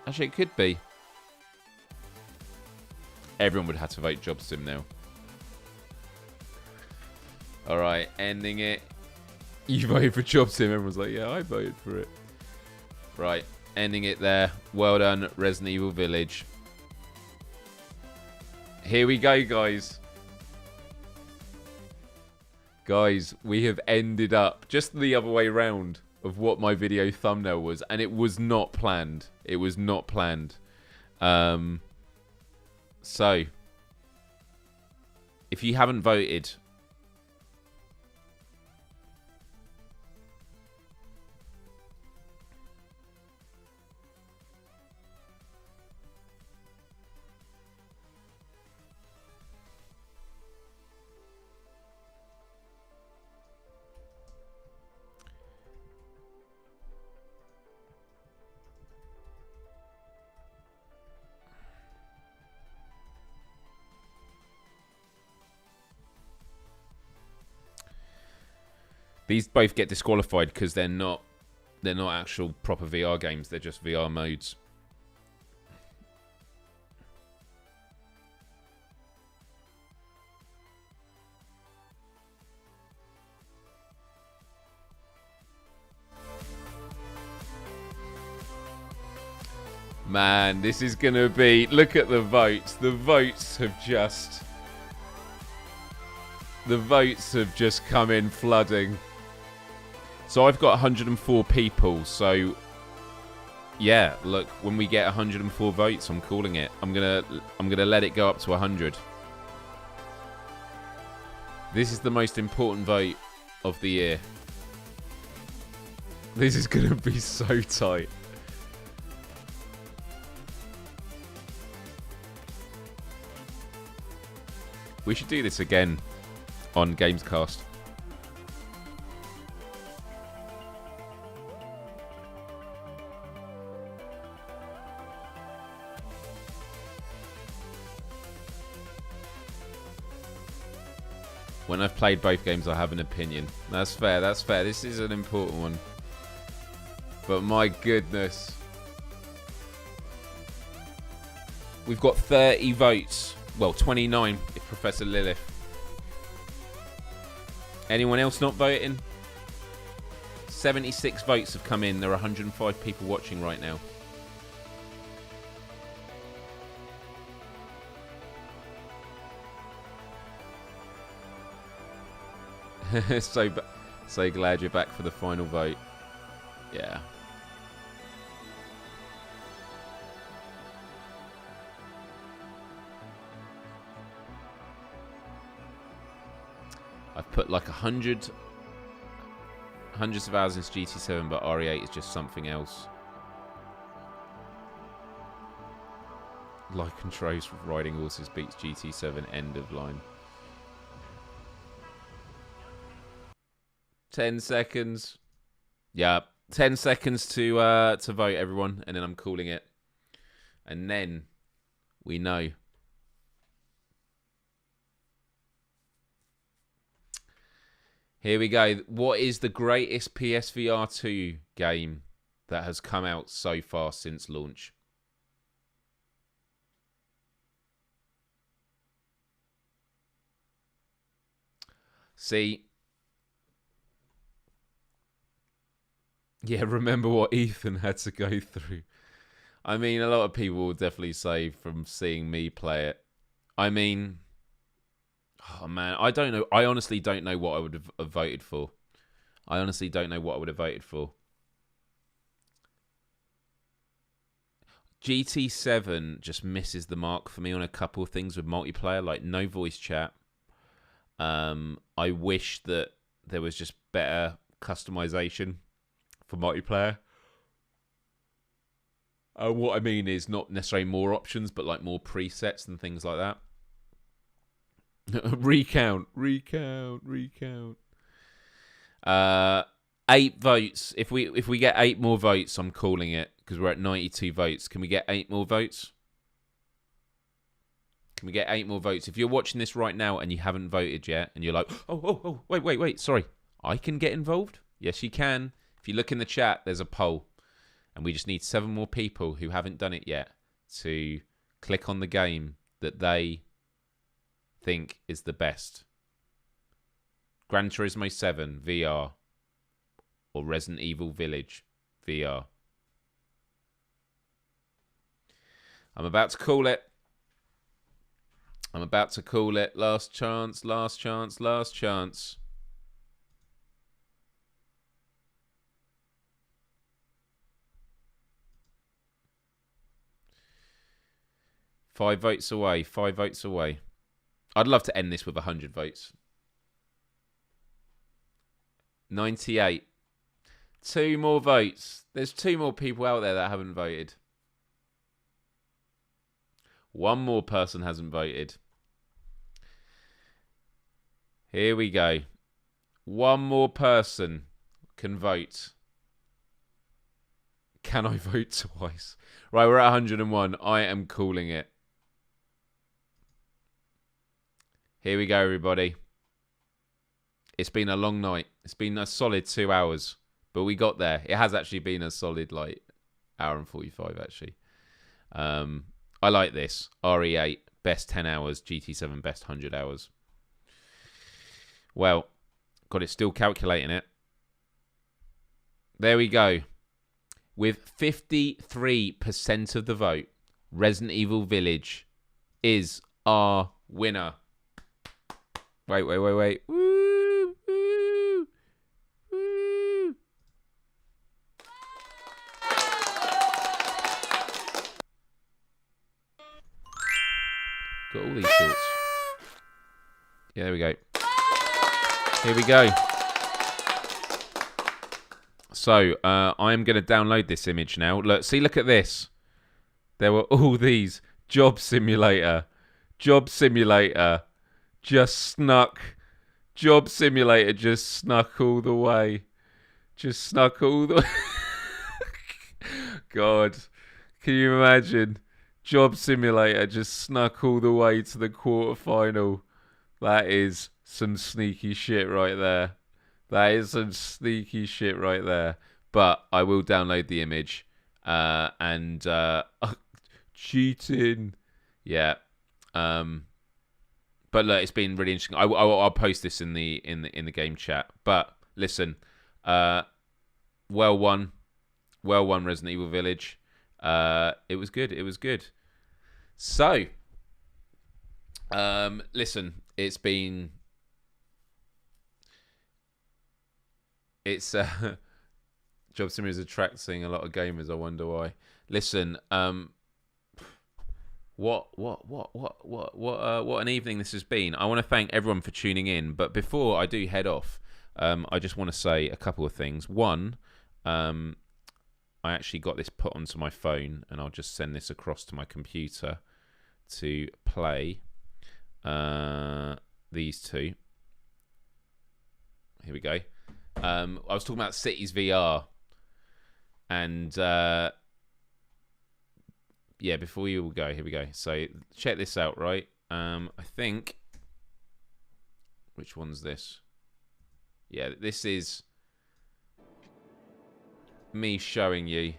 D: Actually, it could be. Everyone would have to vote Job Sim now. Alright, ending it. You voted for Job Sim. Everyone's like, yeah, I voted for it. Right, ending it there. Well done, Resident Evil Village. Here we go, guys. Guys, we have ended up just the other way round of what my video thumbnail was. And it was not planned. It was not planned. So, if you haven't voted, These both get disqualified because they're not actual proper VR games. They're just VR modes. Man, this is going to be... Look at the votes. The votes have just come in flooding. So I've got 104 people. So, yeah, look, when we get 104 votes, I'm calling it. I'm gonna let it go up to 100. This is the most important vote of the year. This is going to be so tight. We should do this again on Gamescast. When I've played both games, I have an opinion. That's fair, that's fair. This is an important one. But my goodness. We've got 30 votes. Well, 29 if Professor Lilith. Anyone else not voting? 76 votes have come in. There are 105 people watching right now. So glad you're back for the final vote. Yeah. I've put like hundreds of hours into GT7, but RE8 is just something else. Like controls for riding horses beats GT7, end of line. 10 seconds. Yeah, 10 seconds to vote, everyone, and then I'm calling it. And then we know. Here we go. What is the greatest PSVR2 game that has come out so far since launch? See. Yeah, remember what Ethan had to go through. I mean, a lot of people will definitely say from seeing me play it. I mean... Oh, man, I don't know. I honestly don't know what I would have voted for. I honestly don't know what I would have voted for. GT7 just misses the mark for me on a couple of things with multiplayer, like no voice chat. I wish that there was just better customization for multiplayer. What I mean is not necessarily more options, but like more presets and things like that. Recount. 8 votes. If we get 8 more votes, I'm calling it, because we're at 92 votes. Can we get 8 more votes? Can we get 8 more votes? If you're watching this right now and you haven't voted yet, and you're like, oh, wait, sorry, I can get involved? Yes, you can. If you look in the chat, there's a poll, and we just need 7 more people who haven't done it yet to click on the game that they think is the best. Gran Turismo 7 VR or Resident Evil Village VR. I'm about to call it. Last chance. 5 votes away. I'd love to end this with 100 votes. 98. 2 more votes. There's 2 more people out there that haven't voted. 1 more person hasn't voted. Here we go. 1 more person can vote. Can I vote twice? Right, we're at 101. I am calling it. Here we go, everybody. It's been a long night. It's been a solid 2 hours, but we got there. It has actually been a solid like hour and 45 actually. I like this. RE8 best 10 hours, GT7 best 100 hours. Well, got it still calculating it. There we go. With 53% of the vote, Resident Evil Village is our winner. Wait. Woo, woo, woo. Got all these sorts. Yeah, there we go. Here we go. So, I am going to download this image now. Look at this. There were all these. Job Simulator. Job Simulator. Just snuck. Job Simulator just snuck all the way. Just snuck all the way. God. Can you imagine? Job Simulator just snuck all the way to the quarterfinal. That is some sneaky shit right there. That is some sneaky shit right there. But I will download the image. Cheating. Yeah. But look, it's been really interesting. I'll post this in the game chat. But listen, well won, Resident Evil Village. It was good. It was good. So, listen, it's been. It's Job Simulator is attracting a lot of gamers. I wonder why. Listen, what an evening this has been. I want to thank everyone for tuning in. But before I do head off, I just want to say a couple of things. One, I actually got this put onto my phone, and I'll just send this across to my computer to play these two. Here we go. I was talking about Cities VR, and yeah, before you all go, here we go. So check this out, right? I think, which one's this? Yeah, this is me showing you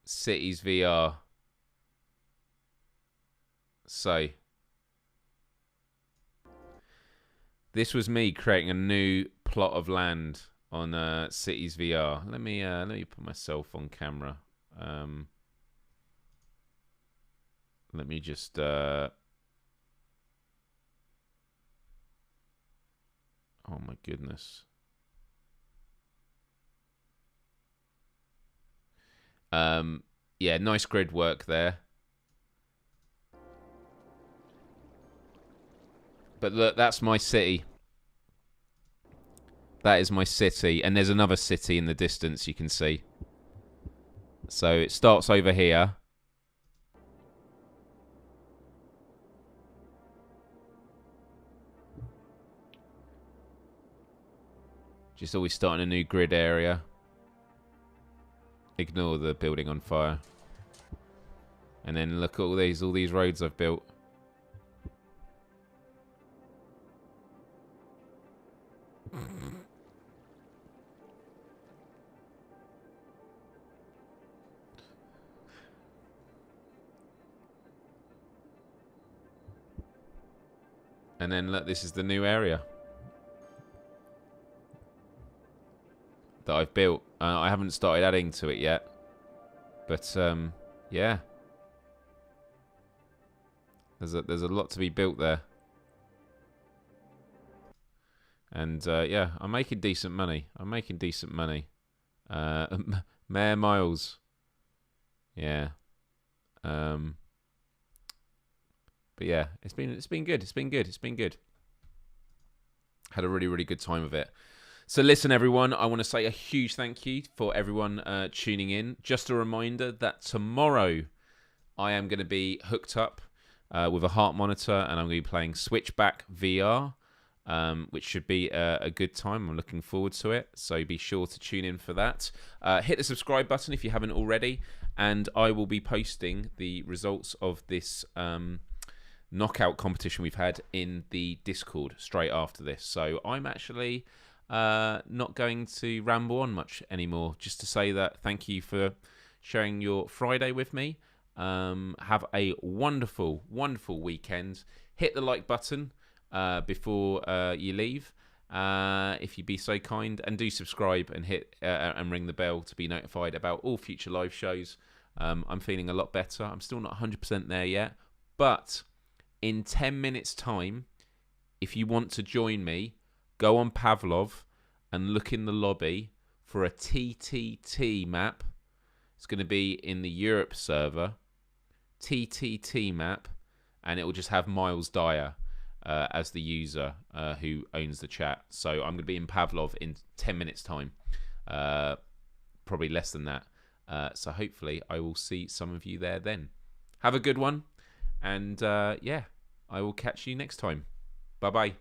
D: Cities VR. So this was me creating a new plot of land on Cities VR. Let me put myself on camera. Let me just oh my goodness. Yeah, nice grid work there. But look, that's my city. That is my city. And there's another city in the distance you can see. So it starts over here. Just always starting a new grid area. Ignore the building on fire. And then look at all these roads I've built. And then look, this is the new area that I've built. I haven't started adding to it yet, but yeah, there's a lot to be built there, and yeah, I'm making decent money. Mayor Myles, yeah, but yeah, it's been good. It's been good. Had a really good time with it. So listen, everyone, I want to say a huge thank you for everyone tuning in. Just a reminder that tomorrow I am going to be hooked up with a heart monitor, and I'm going to be playing Switchback VR, which should be a good time. I'm looking forward to it, so be sure to tune in for that. Hit the subscribe button if you haven't already, and I will be posting the results of this knockout competition we've had in the Discord straight after this. So I'm actually not going to ramble on much anymore. Just to say that thank you for sharing your Friday with me. Have a wonderful, wonderful weekend. Hit the like button before you leave, if you'd be so kind, and do subscribe and hit and ring the bell to be notified about all future live shows. I'm feeling a lot better. I'm still not 100% there yet, but in 10 minutes time, if you want to join me, go on Pavlov and look in the lobby for a TTT map. It's going to be in the Europe server, TTT map, and it will just have Myles Dyer as the user who owns the chat. So I'm going to be in Pavlov in 10 minutes time, probably less than that. So hopefully I will see some of you there then. Have a good one, and yeah, I will catch you next time. Bye bye.